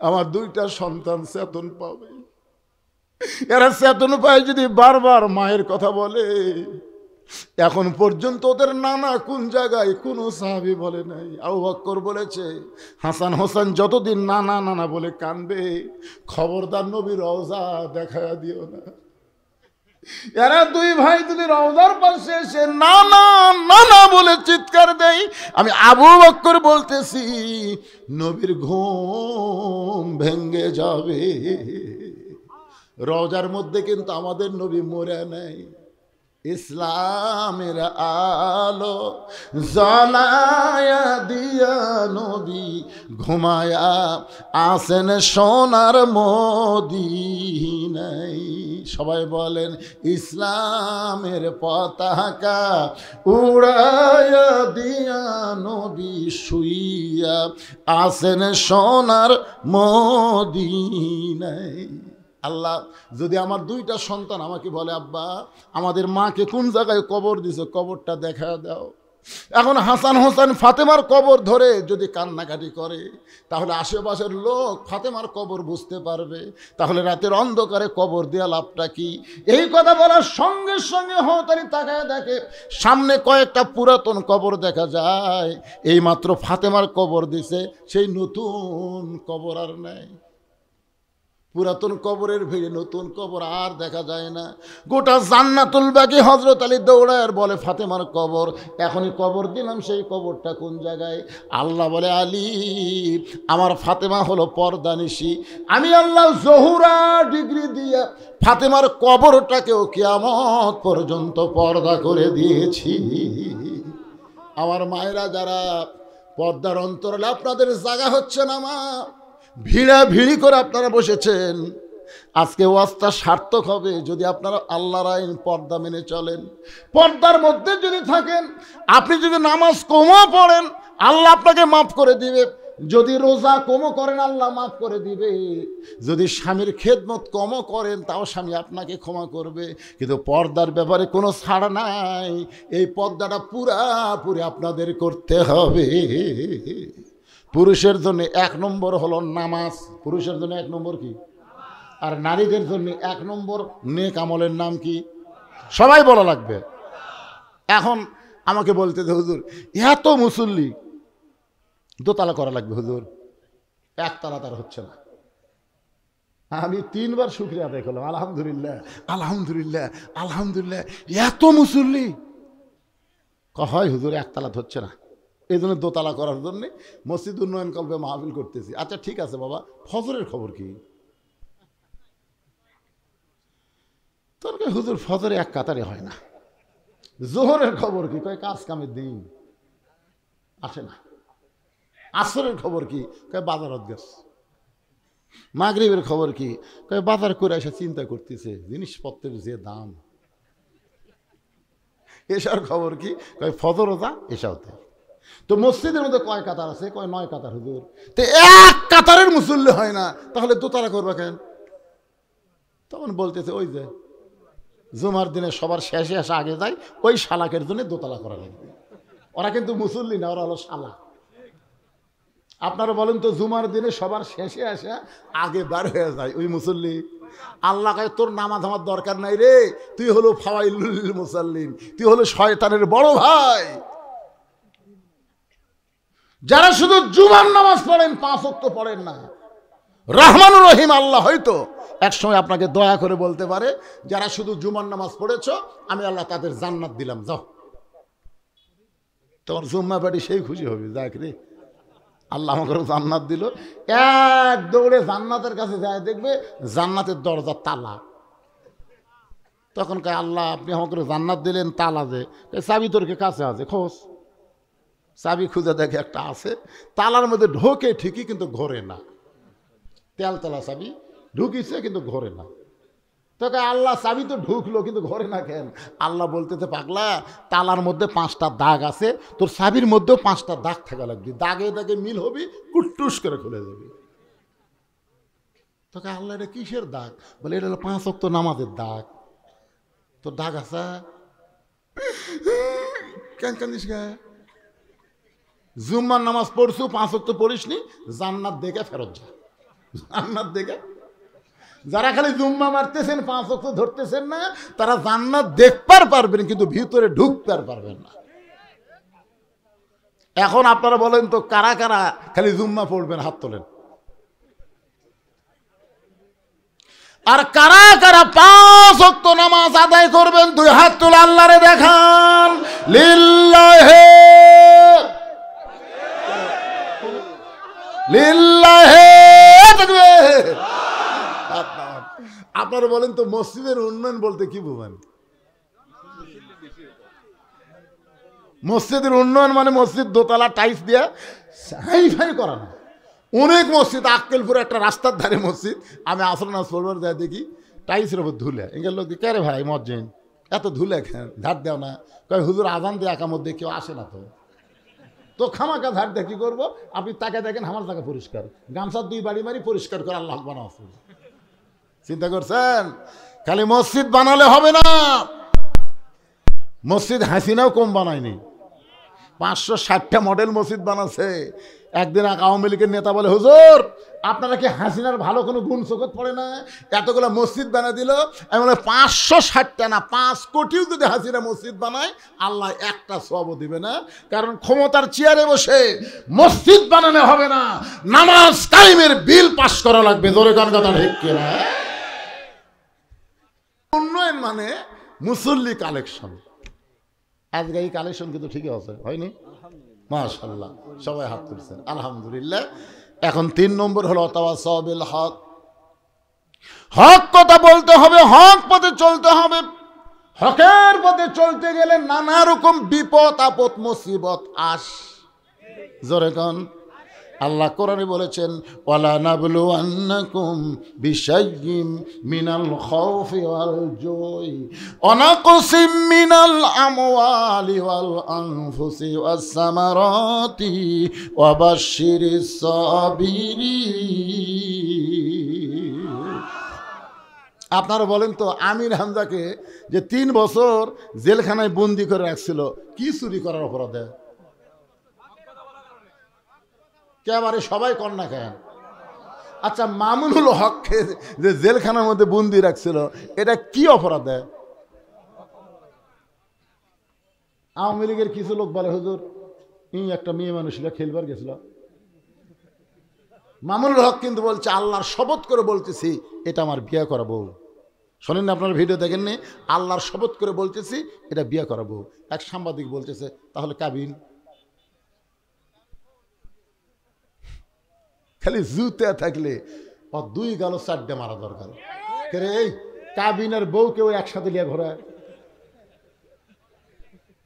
আমার দুইটা সন্তান চেতন পাবে। এরা চেতন পায় যদি বারবার মায়ের কথা বলে। এখন পর্যন্ত ওদের নানা কোন জায়গায় কোনো সাহাবী বলে নাই। আবু বকর বলেছে, হাসান হোসেন যতদিন নানা নানা বলে কানবে, খবরদার নবীর রওজা দেখায়া দিও না। এরা দুই ভাই যদি রওজার পাশে এসে নানা নানা বলে চিৎকার দেয়, আমি আবু বকর বলতেছি নবীর ঘুম ভেঙ্গে যাবে। রওজার মধ্যে কিন্তু আমাদের নবী মরে নাই। ইসলামের আলো জ্বালায়া দিয়া নবী ঘুমায়া আসেন সোনার মদিনায়। সবাই বলেন, ইসলামের পতাকা উড়ায়া দিয়া নবী শুইয়া আসেন সোনার মদিনায়। আল্লাহ, যদি আমার দুইটা সন্তান আমাকে বলে, আব্বা, আমাদের মাকে কোন জায়গায় কবর দিছে, কবরটা দেখা দাও। এখন হাসান হোসেন ফাতেমার কবর ধরে যদি কান্নাকাটি করে, তাহলে আশেপাশের লোক ফাতেমার কবর বুঝতে পারবে। তাহলে রাতের অন্ধকারে কবর দেওয়া লাভটা কি? এই কথা বলার সঙ্গে সঙ্গে হতারি তাকায় দেখে সামনে কয়েকটা পুরাতন কবর দেখা যায়। এইমাত্র ফাতেমার কবর দিছে, সেই নতুন কবর আর নাই। পুরাতন কবরের ভিড়ে নতুন কবর আর দেখা যায় না। গোটা জান্নাতুল বাকি হযরত আলী দৌড়ায় আর বলে, ফাতেমার কবর, এখনই কবর দিলাম, সেই কবরটা কোন জায়গায়? আল্লাহ বলে, আলী, আমার ফাতেমা হলো পর্দানিশী। আমি আল্লাহ জহুরা ডিগ্রি দিয়ে ফাতেমার কবরটাকেও কিয়ামত পর্যন্ত পর্দা করে দিয়েছি। আমার মায়েরা যারা পর্দার অন্তরালে, আপনাদের জায়গা হচ্ছে না মা, ভিড়া ভিড়ি করে আপনারা বসেছেন। আজকে ওয়াজটা সার্থক হবে যদি আপনারা আল্লাহর আইন পর্দা মেনে চলেন। পর্দার মধ্যে যদি থাকেন, আপনি যদি নামাজ কমও পড়েন, আল্লাহ আপনাকে মাফ করে দিবে। যদি রোজা কমও করেন, আল্লাহ মাফ করে দিবে। যদি স্বামীর খেদমত কমও করেন, তাও স্বামী আপনাকে ক্ষমা করবে। কিন্তু পর্দার ব্যাপারে কোনো ছাড় নাই। এই পর্দাটা পুরাপুরি আপনাদের করতে হবে। পুরুষের জন্য 1 নম্বর হলো নামাজ। পুরুষের জন্য 1 নম্বর কি? আর নারীদের জন্য 1 নম্বর নেক আমলের নাম কি? সবাই বলা লাগবে। এখন আমাকে বলতে যে, হুজুর, এত মুসল্লি, দোতলা করা লাগবে হুজুর, 1 তালা তার হচ্ছে না। আমি 3 বার শুকরিয়া আদায় করলাম, আলহামদুলিল্লাহ, আলহামদুলিল্লাহ, আলহামদুলিল্লাহ। এত মুসল্লি হয় হুজুর, 1 তালা হচ্ছে না। এই জন্য দোতলা করার জন্যে মসজিদ উন্নয়ন কল্পে মাহফিল করতেছি। আচ্ছা ঠিক আছে বাবা, ফজরের খবর কি? তোর হুজুর ফজরে 1 কাতারে হয় না। জোহরের খবর কি? কয় কাজ কামের দিন। আসে না। আসরের খবর কি? কয় বাজারত গেছে। মাগরিবের খবর কি? কয় বাজার করে এসে চিন্তা করতেছে জিনিসপত্রের যে দাম। এসার খবর কি? কয় ফজরও যা এসাও তাই। তো মসজিদের মধ্যে কয় কাতার আছে? কয় 9 কাতার হুজুর। তো এক কাতারের মুসল্লি হয় না, তাহলে দোতলা করবা কেন? তখন বলতেছে ওই যে জুমার দিনে সবার শেষে আসা আগে যায়, ওই শালাকের জন্য দোতলা করা লাগবে। ওরা কিন্তু মুসল্লি না, ওরা হলো শালা। আপনারা বলেন তো, জুমার দিনে সবার শেষে আসা আগে বার হয়ে যায় ওই মুসল্লি? আল্লাহ কয় তোর নামাজ আমার দরকার নাই রে, তুই হলো ফাওয়াইলুল মুসাল্লিন, তুই হলো শয়তানের বড় ভাই। যারা শুধু জুমার নামাজ পড়েন, 5 ওয়াক্ত পড়েন না, রহমানুর রহিম আল্লাহ হয়তো একসময় আপনাকে দয়া করে বলতে পারে, যারা শুধু জুমার নামাজ পড়েছ আমি আল্লাহ তাদের জান্নাত দিলাম, যাও। তোমার জুম্মা পাটি সেই খুশি হবে, যাক রে আল্লাহ আমাকে জান্নাত দিল। এক দৌড়ে জান্নাতের কাছে যায়, দেখবে জান্নাতের দরজা তালা। তখন কয় আল্লাহ আপনি আমাকে জান্নাত দিলেন, তালা যে চাবি তোরকে কাছে আছে, খোঁজ। চাবি খুঁজে দেখে একটা আছে, তালার মধ্যে ঢোকে ঠিকই কিন্তু ঘোরে না। তেলতলা চাবি ঢুকিছে কিন্তু ঘোরে না। তোকে আল্লাহ চাবি তো ঢুকলো কিন্তু ঘরে না কেন? আল্লাহ বলতেছে পাগলা, তালার মধ্যে 5টা দাগ আছে, তোর চাবির মধ্যেও 5টা দাগ থাকা লাগবে, দাগে দাগে মিল হবি, কুট্টুস করে খুলে যাবি। তোকে আল্লাহ এটা কিসের দাগ? বলে এটা হলো 5 ওয়াক্ত নামাজের দাগ। তোর দাগ আছে কেন কান্দিস গে? জুম্মার নামাজ পড়ছু, 5 ওয়াক্ত পড়িসনি, জান্নাত দেখে ফেরত যা। জান্নাত দেখে যারা খালি জুম্মা মারতেছেন, 5 ওয়াক্ত ধরতেছেন না, তারা জান্নাত দেখতে পারবেন কিন্তু ভিতরে ঢুকতে পারবেন না। এখন আপনারা বলেন তো, কারা কারা খালি জুম্মা পড়বেন? হাত তোলেন। আর কারা কারা 5 ওয়াক্ত নামাজ আদায় করবেন? 2 হাত তুলে আল্লাহরে দেখান। লিল্লাহি লিল্লাহি তাকবীর। আপনারা বলেন তো, মসজিদের উন্নয়ন বলতে কি বুঝেন? মসজিদের উন্নয়ন মানে মসজিদ দোতলা টাইলস দিয়ে হাইফাই করা না। অনেক মসজিদ, আক্কেলপুরে একটা রাস্তার ধারে মসজিদ, আমি আসর নামাজ পড়বার যায় দেখি টাইলসের উপর ধুলে। এগুলো লোক কে রে ভাই মসজিদ এত ধুলে খেন, ধার দেও না? কয় হুজুর আজান দিয়ে একা মধ্যে কেউ আসে না, তো খামাকা ধার দিয়ে কি করবো? আপনি তাকে দেখেন আমার জায়গা পরিষ্কার, গামছার 2 বাড়ি মারি পরিষ্কার করে আল্লাহ বানা। চিন্তা করছেন? খালি মসজিদ বানালে হবে না। মসজিদ হাসিনাও কম বানায়নি, 560টা মডেল মসজিদ বানাচ্ছে। একদিন এক আওয়ামী লীগের নেতা বলে, হুজুর আপনারা কি হাসিনার ভালো কোনো গুণ চোখত পড়ে না? এতগুলো মসজিদ বানা দিল। আমি বলে 560টা না, 5 কোটিও যদি হাসিনা মসজিদ বানায়, আল্লাহ একটা সওয়াবও দিবে না। কারণ ক্ষমতার চেয়ারে বসে মসজিদ বানানো হবে না, নামাজ কায়েমের বিল পাস করা লাগবে। জোরে গান কথা ঠিক কিনা? উন্নয়ন মানে মুসল্লি কালেকশন। আজকে এই কালেকশন কিন্তু ঠিকই আছে, হয়নি? মাশাআল্লাহ, সবাই হাত তুলছেন, আলহামদুলিল্লাহ। এখন 3 নম্বর হলো তাওয়াসাউ বিল হক। হক কথা বলতে হবে, হক পথে চলতে হবে। হকের পথে চলতে গেলে নানা রকম বিপদ আপদ মুসিবত আস। জোরে কোন আল্লাহ কোরআনে বলেছেন, ওয়ালা নাবলুওয়ান্নাকুম বিশাইয়্যিম মিনাল খাউফি ওয়াল জুই ওয়া নাকসিম মিনাল আমওয়ালি ওয়াল আনফুসি ওয়াস সামারাতি ওয়া বাশশিরিস সাবিরিন। আপনারা বলেন তো, আমির হামজাকে যে 3 বছর জেলখানায় বন্দি করে রাখছিল, কি চুরি করার অপরাধে? কেবারে সবাই কন্যা খান। আচ্ছা, মামুনুল হককে যে জেলখানার মধ্যে বন্দি রাখছিল, এটা কি অপরাধে? আওয়ামী লীগের কিছু লোক বলে, হুজুর একটা মেয়ে মানুষরা খেলবার গেছিল। মামুনুল হক কিন্তু বলছে, আল্লাহর শপথ করে বলতেছি এটা আমার বিয়ে করা বউ। শোনেন না, আপনার ভিডিও দেখেননি? আল্লাহর শপথ করে বলতেছি এটা বিয়ে করা বউ। এক সাংবাদিক বলতেছে, তাহলে কাবিন? খালি জুতে থাকলে 2 গালো 4টে মারা দরকার। এই কাবিনের বউ কেউ একসাথে লিয়ে ঘোরায়?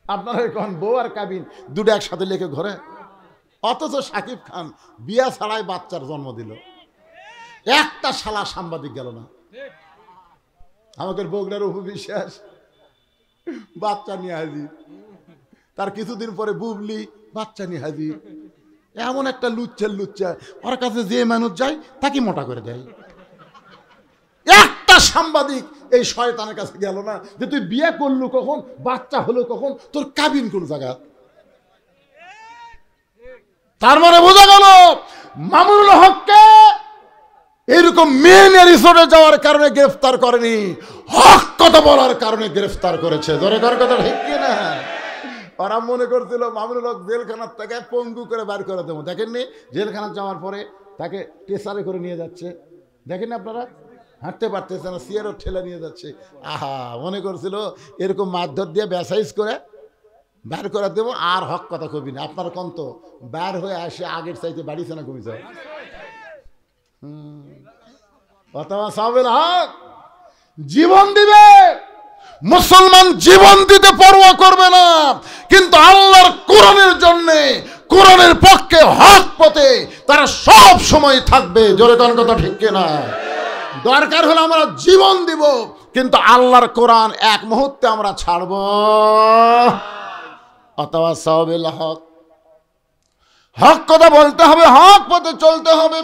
আপনারা কোন বউ আর কাবিন 2টা একসাথে লেখে ঘরে? অথচ শাকিব খান বিয়া ছাড়াই বাচ্চার জন্ম দিল। একটা শালা সাংবাদিক গেল না। আমাদের বগুড়ার অপু বিশ্বাস বাচ্চা নিয়ে হাজির, তার কিছুদিন পরে বুবলি বাচ্চা নিয়ে হাজির। এমন একটা লুচ্চা ওর কাছে যে মানুষ যায় তাকে মোটা করে দেয়। একটা সাংবাদিক এই শয়তানের কাছে গেল না যে তুই বিয়ে করলু কখন, বাচ্চা হলো কখন, তোর কাবিন কোন জায়গা। তার মানে বোঝা গেল মামুনুল হককে এরকম মেনে রিসোর্টে যাওয়ার কারণে গ্রেফতার করেনি, হক কথা বলার কারণে গ্রেফতার করেছে। ধরে কর কথা ঠিক না? ওরা মনে করছিল মামুনুল হক জেলখানার থেকে পঙ্গু করে বার করে দেবো। দেখেননি জেলখানা যাওয়ার পরে তাকে টেসারে করে নিয়ে যাচ্ছে, দেখেন আপনারা, হাঁটতে পারতেছে না, সিয়ারও ঠেলে নিয়ে যাচ্ছে। আহা, মনে করছিল এরকম মারধর দিয়ে ব্যাসাইজ করে বার করে দেবো আর হক কথা কবি না। আপনার কন্ত বার হয়ে আসে আগের চাইতে বাড়িছে না কমিছে? অথবা সাহেবের হক জীবন দিবে, মুসলমান জীবন দিতে পরোয়া করবে না, কিন্তু আল্লাহর কোরআনের জন্য, কোরআনের পক্ষে, হক পথে তারা সব সময় থাকবে। জোরে কোন কথা ঠিক কিনা? দরকার হলে আমরা জীবন দিব, কিন্তু আল্লাহর কোরআন এক মুহূর্তে আমরা ছাড়ব। অথবা সাহেবের হক, হক কথা বলতে হবে, হক পথে চলতে হবে।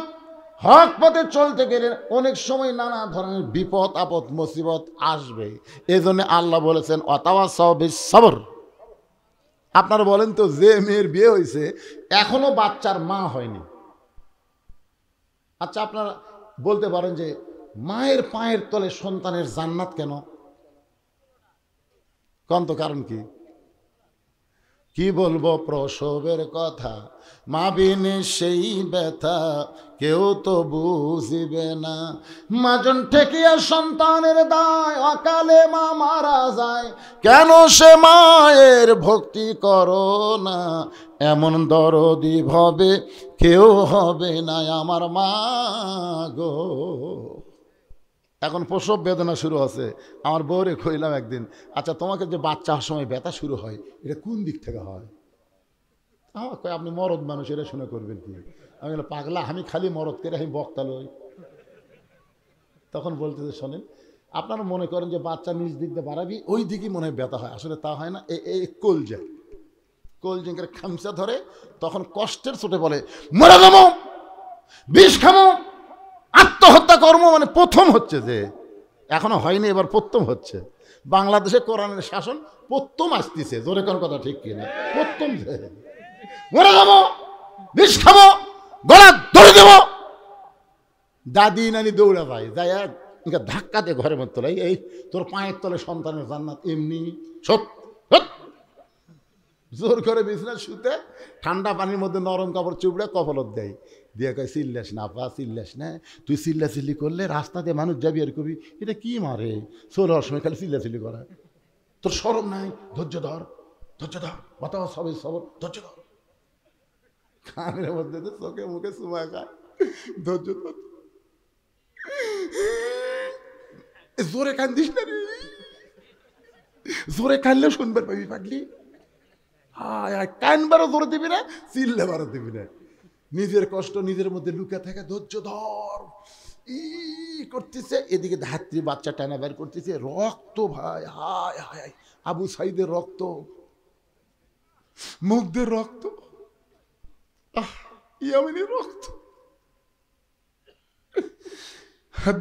হক পথে চলতে গেলে অনেক সময় নানা ধরনের বিপদ আপদ মুসিবত আসবে। এই জন্য আল্লাহ বলেছেন ওয়াতাওয়াসাউ বিস-সবর। আপনারা বলেন তো, যে মেয়ের বিয়ে হয়েছে এখনো বাচ্চার মা হয়নি, আচ্ছা আপনারা বলতে পারেন যে মায়ের পায়ের তলে সন্তানের জান্নাত কেন? কোন তো কারণ কি? কি বলবো প্রসবের কথা, মা বিনে সেই ব্যথা কেউ তো বুঝিবে না। মাজন ঠেকিয়া সন্তানের দায়, অকালে মা মারা যায়, কেন সে মায়ের ভক্তি করো না। এমন দরদি ভবে কেউ হবে না আমার মা গো। এখন প্রসব বেদনা শুরু আছে। আমার বউরে কইলাম একদিন, আচ্ছা তোমাকে যে বাচ্চা হওয়ার সময় ব্যথা শুরু হয় এটা কোন দিক থেকে হয়? আমার কয় আপনি মরদ মানুষ, এটা শুনে করবেন কি? আমি বললাম পাগলা, আমি খালি মরদ করে আমি বক্তা লই। তখন বলতেছে শোনেন, আপনারা মনে করেন যে বাচ্চা নিজ দিক দিয়ে বাড়াবি, ওই দিকই মনে হয় ব্যথা হয়, আসলে তা হয় না। এই কোলজিঙ্কের খামচা ধরে তখন কষ্টের চোটে বলে মরে যাবো, বিষ খাবো, আত্মহত্যা কর্ম। মানে প্রথম হচ্ছে যে, এখনো হয়নি, এবার প্রথম হচ্ছে। বাংলাদেশে কোরআনের শাসন প্রথম আসতেছে। জোরে কোন কথা ঠিক কিনা? প্রথম যে মরে যাবো, বিষ খাবো, গলা ধরে দেবো, দাদি নানি দৌড়া যায়, যাই ধাক্কা দিয়ে ঘরের মধ্যে তোলাই, এই তোর পায়ের তলে সন্তানের জান্নাত এমনি। জোর করে বিছনা শুতে ঠান্ডা পানির মধ্যে নরম কাপড় চুপড়ে কপালত দেয়, দিয়ে কয় চিল্লাস না পা, চিল্লাস না, তুই চিল্লাচিল্লি করলে রাস্তাতে মানুষ যাবি আর কবি এটা কি মারে, চলে সময় খালি চিল্লাচিল্লি করা, তোর শরম নাই, ধৈর্য ধর, ধৈর্য ধর, বাতাস সবে সবর, ধৈর্য ধর। কানের মধ্যে তো চোখে মুখে চুমা খায়, ধৈর্য ধর, জোরে কান্দিস না রে, জোরে কানলে শুনবার পাবি পাগলি। কানবারও জোরে দিবি না, চিল্লাবারও দিবি না, নিজের কষ্ট নিজের মধ্যে লুকে থাকে, ধৈর্য ধর। ই করতেছে, এদিকে ধাত্রী বাচ্চা টানা বের করতেছে, রক্ত ভাই, হায় হায়, আবু সাইদের রক্ত, মুগ্ধের রক্ত, ইয়ামিনের রক্ত,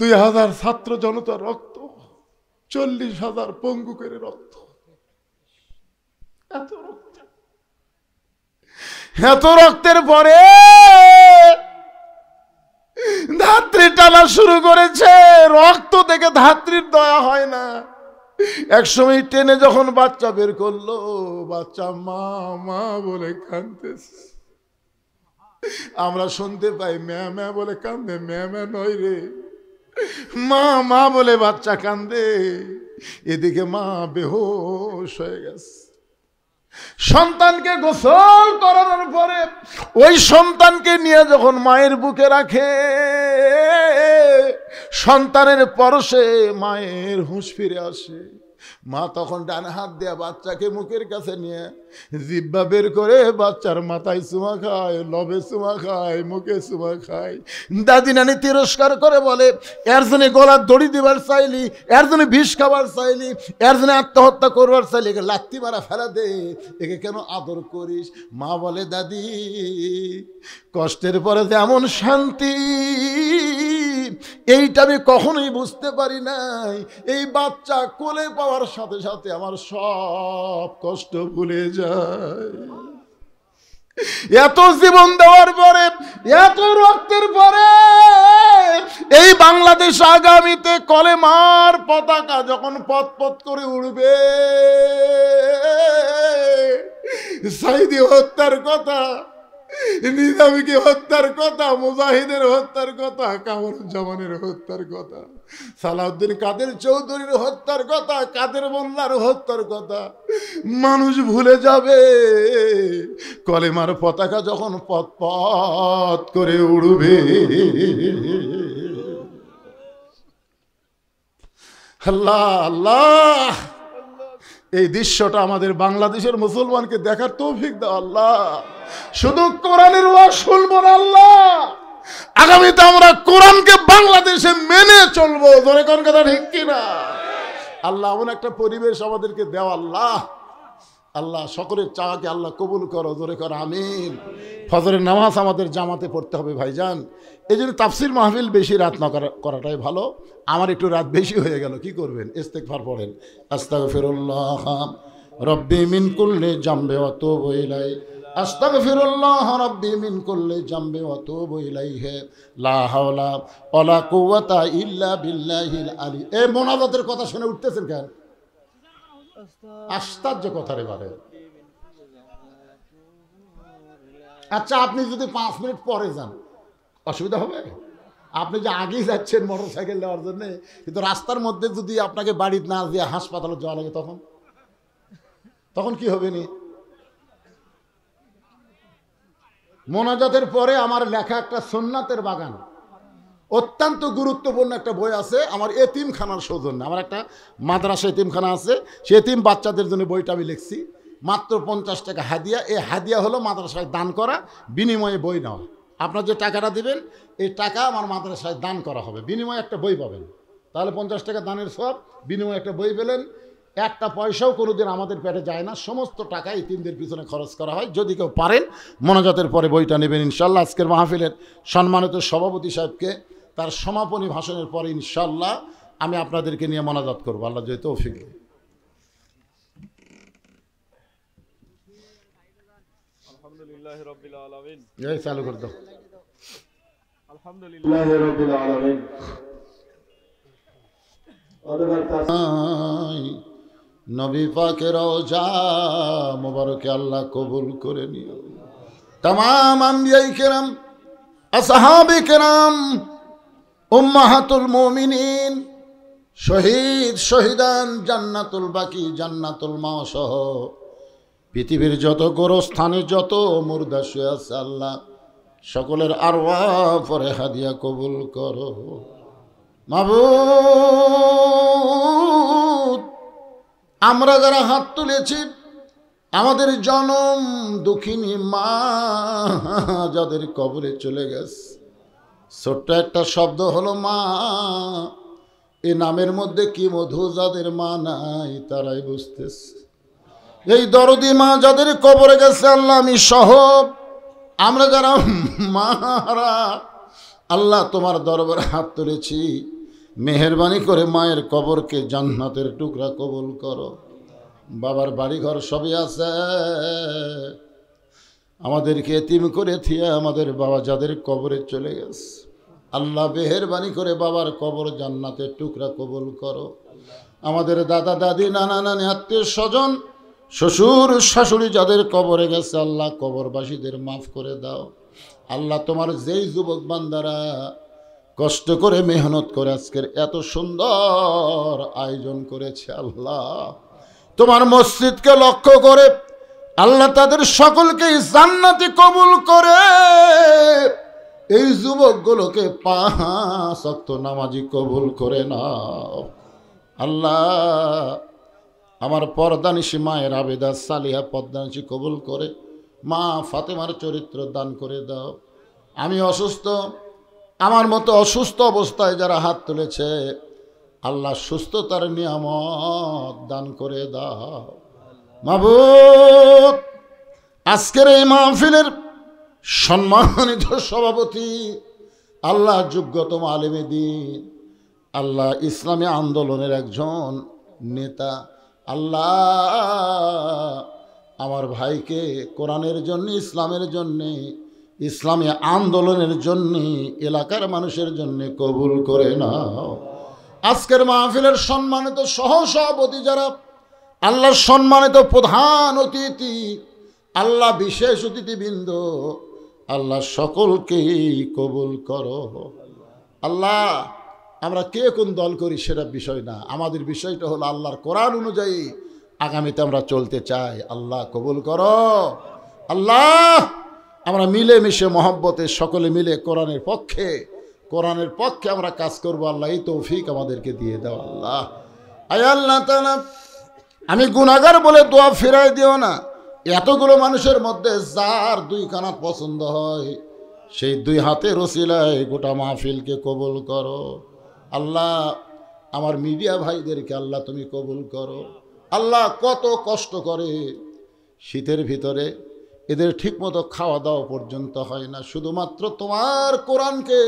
2000 ছাত্র জনতার রক্ত, 40,000 পঙ্গু করে রক্ত, এত রক্ত, এত রক্তের পরে ধাত্রী টানা শুরু করেছে। রক্ত থেকে ধাত্রীর দয়া হয় না। একসময় টেনে যখন বাচ্চা বের করলো, বাচ্চা মা মা বলে কাঁদতেছে। আমরা শুনতে পাই ম্যা ম্যা বলে কান্দে, ম্যা ম্যা নয় রে, মা মা বলে বাচ্চা কান্দে। এদিকে মা বেহুশ হয়ে গেছে। সন্তানকে গোসল করানোর পরে ওই সন্তানকে নিয়ে যখন মায়ের বুকে রাখে, সন্তানের পরশে মায়ের হুঁশ ফিরে আসে। মা তখন ডান হাত দিয়ে বাচ্চাকে মুখের কাছে নিয়ে জিহ্বা বের করে বাচ্চার মাথায় চুমা খায়, লবে চুমা খায়, মুখে চুমা খায়। দাদি নানি তিরস্কার করে বলে, এর জন্য গলার দড়ি দিবার চাইলি, এর জন্য বিষ খাবার চাইলি, এর জন্য আত্মহত্যা করবার চাইলি, একে লাত্তি মারা ফেলা দে, একে কেন আদর করিস? মা বলে, দাদি কষ্টের পরে যে এমন শান্তি এইটা আমি কখনোই বুঝতে পারি নাই। এই বাচ্চা কোলে পাওয়ার সাথে সাথে আমার সব কষ্ট ভুলে যায়। এত জীবন দেওয়ার পরে, এত রক্তের পরে এই বাংলাদেশ আগামীতে কলেমার পতাকা যখন পথ পথ করে উড়বে, সাইদি হত্যার কথা, নিজামীকে হত্যার কথা, মুজাহিদের হত্যার কথা, কামরুজ্জামানের হত্যার কথা, সালাউদ্দিন কাদের চৌধুরীর হত্যার কথা, কাদের মোল্লার হত্যার কথা মানুষ ভুলে যাবে। কলেমার পতাকা যখন পথ পথ করে উড়বে, আল্লাহ আল্লাহ, এই দৃশ্যটা আমাদের বাংলাদেশের মুসলমানকে দেখার তৌফিক দাও আল্লাহ। শুধু কোরআনের ওয়াজ শুনবো না আল্লাহ, আগামীতে আমরা কোরআনকে বাংলাদেশে মেনে চলবো। ধরে কোন কথা ঠিক কিনা? আল্লাহ এমন একটা পরিবেশ আমাদেরকে দেওয়া আল্লাহ। আল্লাহ সকলের চাওয়াকে আল্লাহ কবুল করো, জোরে করো আমিন। ফজরের নামাজ আমাদের জামাতে পড়তে হবে ভাইজান, এই জন্য তাফসির মাহফিল বেশি রাত না করাটাই ভালো। আমার একটু রাত বেশি হয়ে গেল, কি করবেন? ইস্তেগফার পড়েন, আস্তাগফিরুল্লাহ রব্বি মিন কুল্লি জামবি ওয়া তুবু ইলাইহি, আস্তাগফিরুল্লাহ রব্বি মিন কুল্লি জামবি ওয়া তুবু ইলাইহি, লা হাওলা ওয়ালা কুওয়াতা ইল্লা বিল্লাহিল আলী। এই মোনাজাতের কথা শুনে উঠতেছেন কেন? আশ্চর্য কথা রে বারে। আচ্ছা, আপনি যদি 5 মিনিট পরে যান অসুবিধা হবে? আপনি যে আগেই যাচ্ছেন মোটর সাইকেল নেওয়ার জন্য, কিন্তু রাস্তার মধ্যে যদি আপনাকে বাড়ি না দিয়ে হাসপাতালে যাওয়া লাগে, তখন কি হবে? নি মোনাজাতের পরে আমার লেখা একটা সুন্নাতের বাগান, অত্যন্ত গুরুত্বপূর্ণ একটা বই আছে আমার এতিমখানার সৌজন্যে। আমার একটা মাদ্রাসা এতিমখানা আছে, সে এতিম বাচ্চাদের জন্য বইটা আমি লিখছি। মাত্র 50 টাকা হাদিয়া। এই হাদিয়া হলো মাদ্রাসায় দান করা, বিনিময়ে বই নেওয়া। আপনার যে টাকাটা দিবেন, এই টাকা আমার মাদ্রাসায় দান করা হবে, বিনিময়ে একটা বই পাবেন। তাহলে 50 টাকা দানের সব, বিনিময়ে একটা বই পেলেন। একটা পয়সাও কোনোদিন আমাদের পেটে যায় না, সমস্ত টাকা এতিমদের পিছনে খরচ করা হয়। যদি কেউ পারেন মোনাজাতের পরে বইটা নেবেন ইনশাল্লাহ। আজকের মাহফিলের সম্মানিত সভাপতি সাহেবকে তার সমাপনী ভাষণের পরে ইনশাল্লাহ আমি আপনাদেরকে নিয়ে মোনাজাত করবো, আল্লাহ যদি তৌফিক দেয়। আলহামদুলিল্লাহি রাব্বিল আলামিন। এই চালু করে দাও। আলহামদুলিল্লাহি রাব্বিল আলামিন। নবী পাকের রওজা মোবারকে আল্লাহ কবুল করে নিও। तमाम अंबिया किराम, আসহাবে কিরাম, উম্মাহাতুল মুমিনিন, শহীদ শহীদান, জান্নাতুল বাকি, জান্নাতুল মাওসহ পৃথিবীর যত গোরস্থানে যত মুর্দা শুয়ে আছে আল্লাহ সকলের আরওয়াহ পরে হাদিয়া কবুল করো। মাবুদ, আমরা যারা হাত তুলেছি, আমাদের জনম দুঃখিনী মা যাদের কবরে চলে গেছে, ছোট্ট একটা শব্দ হলো মা। এই নামের মধ্যে কি মধু, যাদের মা নাই তারাই বুঝতেছে। এই দরদি মা যাদের কবরে গেছে আল্লাহ আমি সহ, আমরা যারা মারা আল্লাহ তোমার দরবারে হাত তুলেছি, মেহেরবানি করে মায়ের কবরকে জান্নাতের টুকরা কবুল করো। বাবার বাড়িঘর সবই আছে, আমাদেরকে এতিম করে থিয়া আমাদের বাবা যাদের কবরে চলে গেছে আল্লাহ মেহেরবানি করে বাবার কবর জান্নাতের টুকরা কবুল করো। আমাদের দাদা দাদি, নানা নানি, আত্মীয় স্বজন, শ্বশুর শাশুড়ি যাদের কবরে গেছে আল্লাহ কবরবাসীদের মাফ করে দাও। আল্লাহ তোমার যেই যুবক বান্দারা কষ্ট করে মেহনত করে আজকের এত সুন্দর আয়োজন করেছে আল্লাহ তোমার মসজিদকে লক্ষ্য করে আল্লাহ তাদের সকলকে জান্নাতে কবুল করে এই যুবকগুলোকে 5 ওয়াক্ত নামাজি কবুল করে নাও। আল্লাহ আমার পর্দানিশী মায়ের আবেদা সালিহা পদ্মানিশী কবুল করে মা ফাতেমার চরিত্র দান করে দাও। আমি অসুস্থ, আমার মতো অসুস্থ অবস্থায় যারা হাত তুলেছে আল্লাহ সুস্থতার নিয়ামত দান করে দাও। মাবুদ, আজকের এই মাহফিলের সম্মানিত সভাপতি আল্লাহ যোগ্যতম আলেমে দ্বীন, আল্লাহ ইসলামী আন্দোলনের একজন নেতা, আল্লাহ আমার ভাইকে কোরআনের জন্য, ইসলামের জন্যে, ইসলামী আন্দোলনের জন্যে, এলাকার মানুষের জন্যে কবুল করে নাও। আজকের মাহফিলের সম্মানিত সহসভাপতি যারা, আল্লাহর সম্মানিত প্রধান অতিথি, আল্লাহ বিশেষ অতিথিবৃন্দ, আল্লাহ সকলকেই কবুল করো। আল্লাহ আমরা কে কোন দল করি সেটা বিষয় না, আমাদের বিষয়টা হলো আল্লাহর কোরআন অনুযায়ী আগামীতে আমরা চলতে চাই। আল্লাহ কবুল করো। আল্লাহ আমরা মিলেমিশে মহব্বতে সকলে মিলে কোরআনের পক্ষে আমরা কাজ করব। আল্লাহ এই তৌফিক আমাদেরকে দিয়ে দাও। আল্লাহ আয় আল্লাহ তাআলা, আমি গুনাহগার বলে দোয়া ফিরাই দিও না। এতগুলো মানুষের মধ্যে যার দুই কানা পছন্দ হয় সেই দুই হাতের ওসিলায় গোটা মাহফিলকে কবুল করো। আল্লাহ আমার মিডিয়া ভাইদেরকে আল্লাহ তুমি কবুল করো। আল্লাহ কত কষ্ট করে শীতের ভিতরে, এদের ঠিকমতো খাওয়া দাওয়া পর্যন্ত হয় না, শুধুমাত্র তোমার কোরআনকে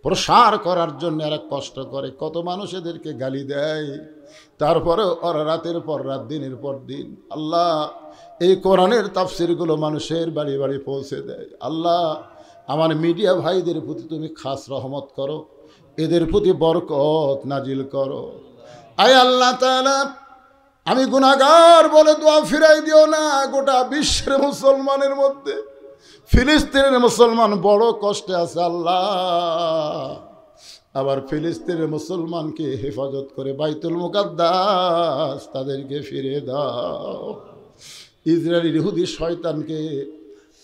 প্রসার করার জন্য এরা কষ্ট করে। কত মানুষ এদেরকে গালি দেয়, তারপরে ওরা রাতের পর রাত, দিনের পর দিন আল্লাহ এই কোরআনের তাফসিরগুলো মানুষের বাড়ি বাড়ি পৌঁছে দেয়। আল্লাহ আমার মিডিয়া ভাইদের প্রতি তুমি খাস রহমত করো, এদের প্রতি বরকত নাজিল করো। আয় আল্লাহ তাআলা, আমি গুনাহগার বলে দোয়া ফিরাই দিও না। গোটা বিশ্বের মুসলমানের মধ্যে ফিলিস্তিনের মুসলমান বড় কষ্টে আছে আল্লাহ, আবার ফিলিস্তিনের মুসলমানকে হেফাজত করে বাইতুল মুকাদ্দাস তাদেরকে ফিরে দাও। ইসরায়েল ইহুদি শয়তানকে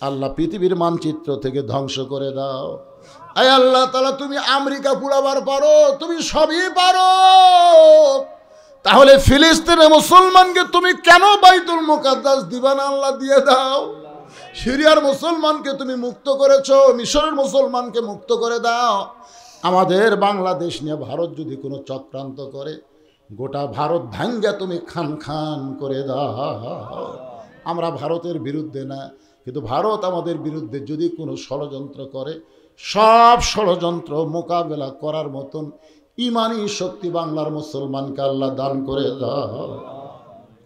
আল্লাহ পৃথিবীর মানচিত্র থেকে ধ্বংস করে দাও। আয় আল্লাহ তাআলা, তুমি আমেরিকা পুড়াবার পারো, তুমি সবই পারো, তাহলে ফিলিস্তিনের মুসলমানকে তুমি কেন বাইতুল মুকাদ্দাস দিবা না? আল্লাহ দিয়ে দাও। সিরিয়ার মুসলমানকে তুমি মুক্ত করেছো, মিশরের মুসলমানকে মুক্ত করে দাও। আমাদের বাংলাদেশ নিয়ে ভারত যদি কোনো চক্রান্ত করে, গোটা ভারত ভাঙ্গা তুমি খান খান করে দাও। আমরা ভারতের বিরুদ্ধে না, কিন্তু ভারত আমাদের বিরুদ্ধে যদি কোনো ষড়যন্ত্র করে, সব ষড়যন্ত্র মোকাবেলা করার মতন ইমানি শক্তি বাংলার মুসলমানকে আল্লাহ দান করে দাও।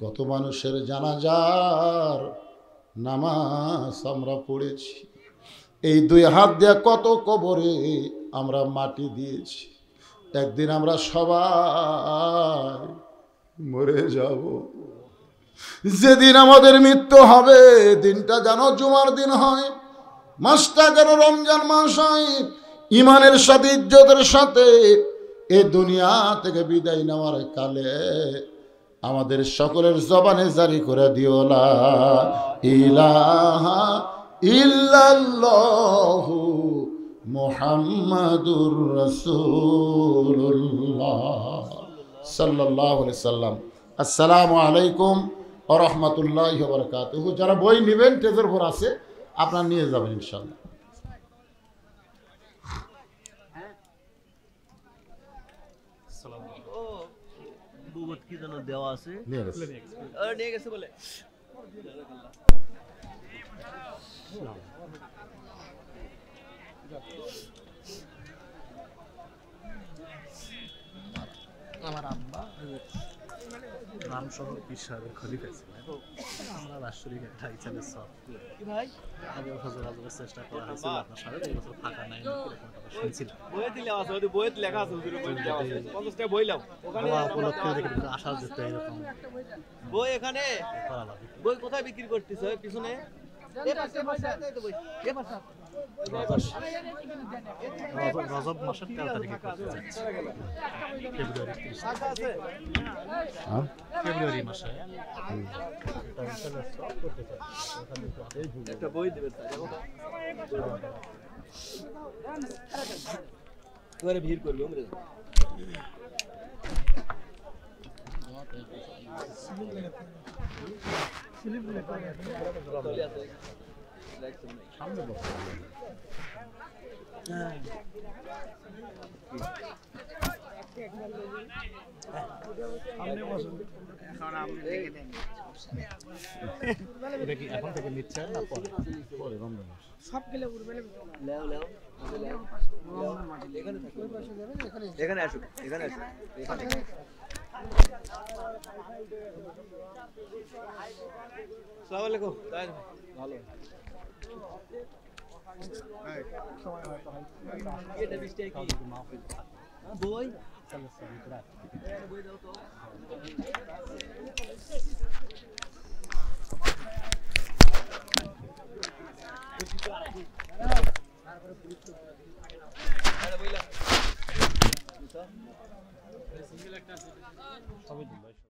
কত মানুষের জানাজার নামাজ আমরা পড়েছি, এই দুই হাত দিয়ে কত কবরে আমরা মাটি দিয়েছি। একদিন আমরা সবাই মরে যাব। যেদিন আমাদের মৃত্যু হবে, দিনটা যেন জুমার দিন হয়, মাসটা যেন রমজান মাস হয়। ইমানের সাথে, ইজ্জতের সাথে এই দুনিয়া থেকে বিদায় নেওয়ার কালে আমাদের সকলের জবানে জারি করে দিও লা ইলাহা ইল্লাল্লাহু মুহাম্মাদুর রাসূলুল্লাহ সাল্লাল্লাহু আলাইহি সাল্লাম। আসসালামু আলাইকুম ওয়া রাহমাতুল্লাহি ওয়া বারাকাতুহু। যারা বই নেবেন টেজের উপর আছে, আপনারা নিয়ে যাবেন ইনশাআল্লাহ। কি যেন দেওয়া আছে, নিয়ে গেছে বলে। আমার আব্বা রামশহর পীর সাহেবের খলিফা ছিলেন, আমরা রাষ্ট্রীয় একটা ইচ্ছাদের সব ভাই আগে ফজর আজমের চেষ্টা করা হয়েছিল আপনার সাথে, এই বছর ফাঁকা নাই শুনছিলাম। বইয়ে দিলে আছে, ওই বইয়ে লেখা আছে, হুজুরের বই দেওয়া আছে, 50 টাকা বই লাও ওখানে উপলক্ষে দেখে আসা যেতে এরকম বই। এখানে বই কোথায় বিক্রি করতেছে? পিছনে রজব মাসের 13 তারিখে ফেব্রুয়ারি মাসে একটা বই দেবে, ভিড় করবে। সামনে বসো। এটা কি এখন থেকে নিচ্ছেন না পরে? পরে রমজান মাস। সব গেলে উড়বে এখানে আসুক, এখানে আসুক, এখানে। আসসালামু আলাইকুম। ভালো। এটা বৃষ্টি কি? বই? চলো চলো বই দাও তো।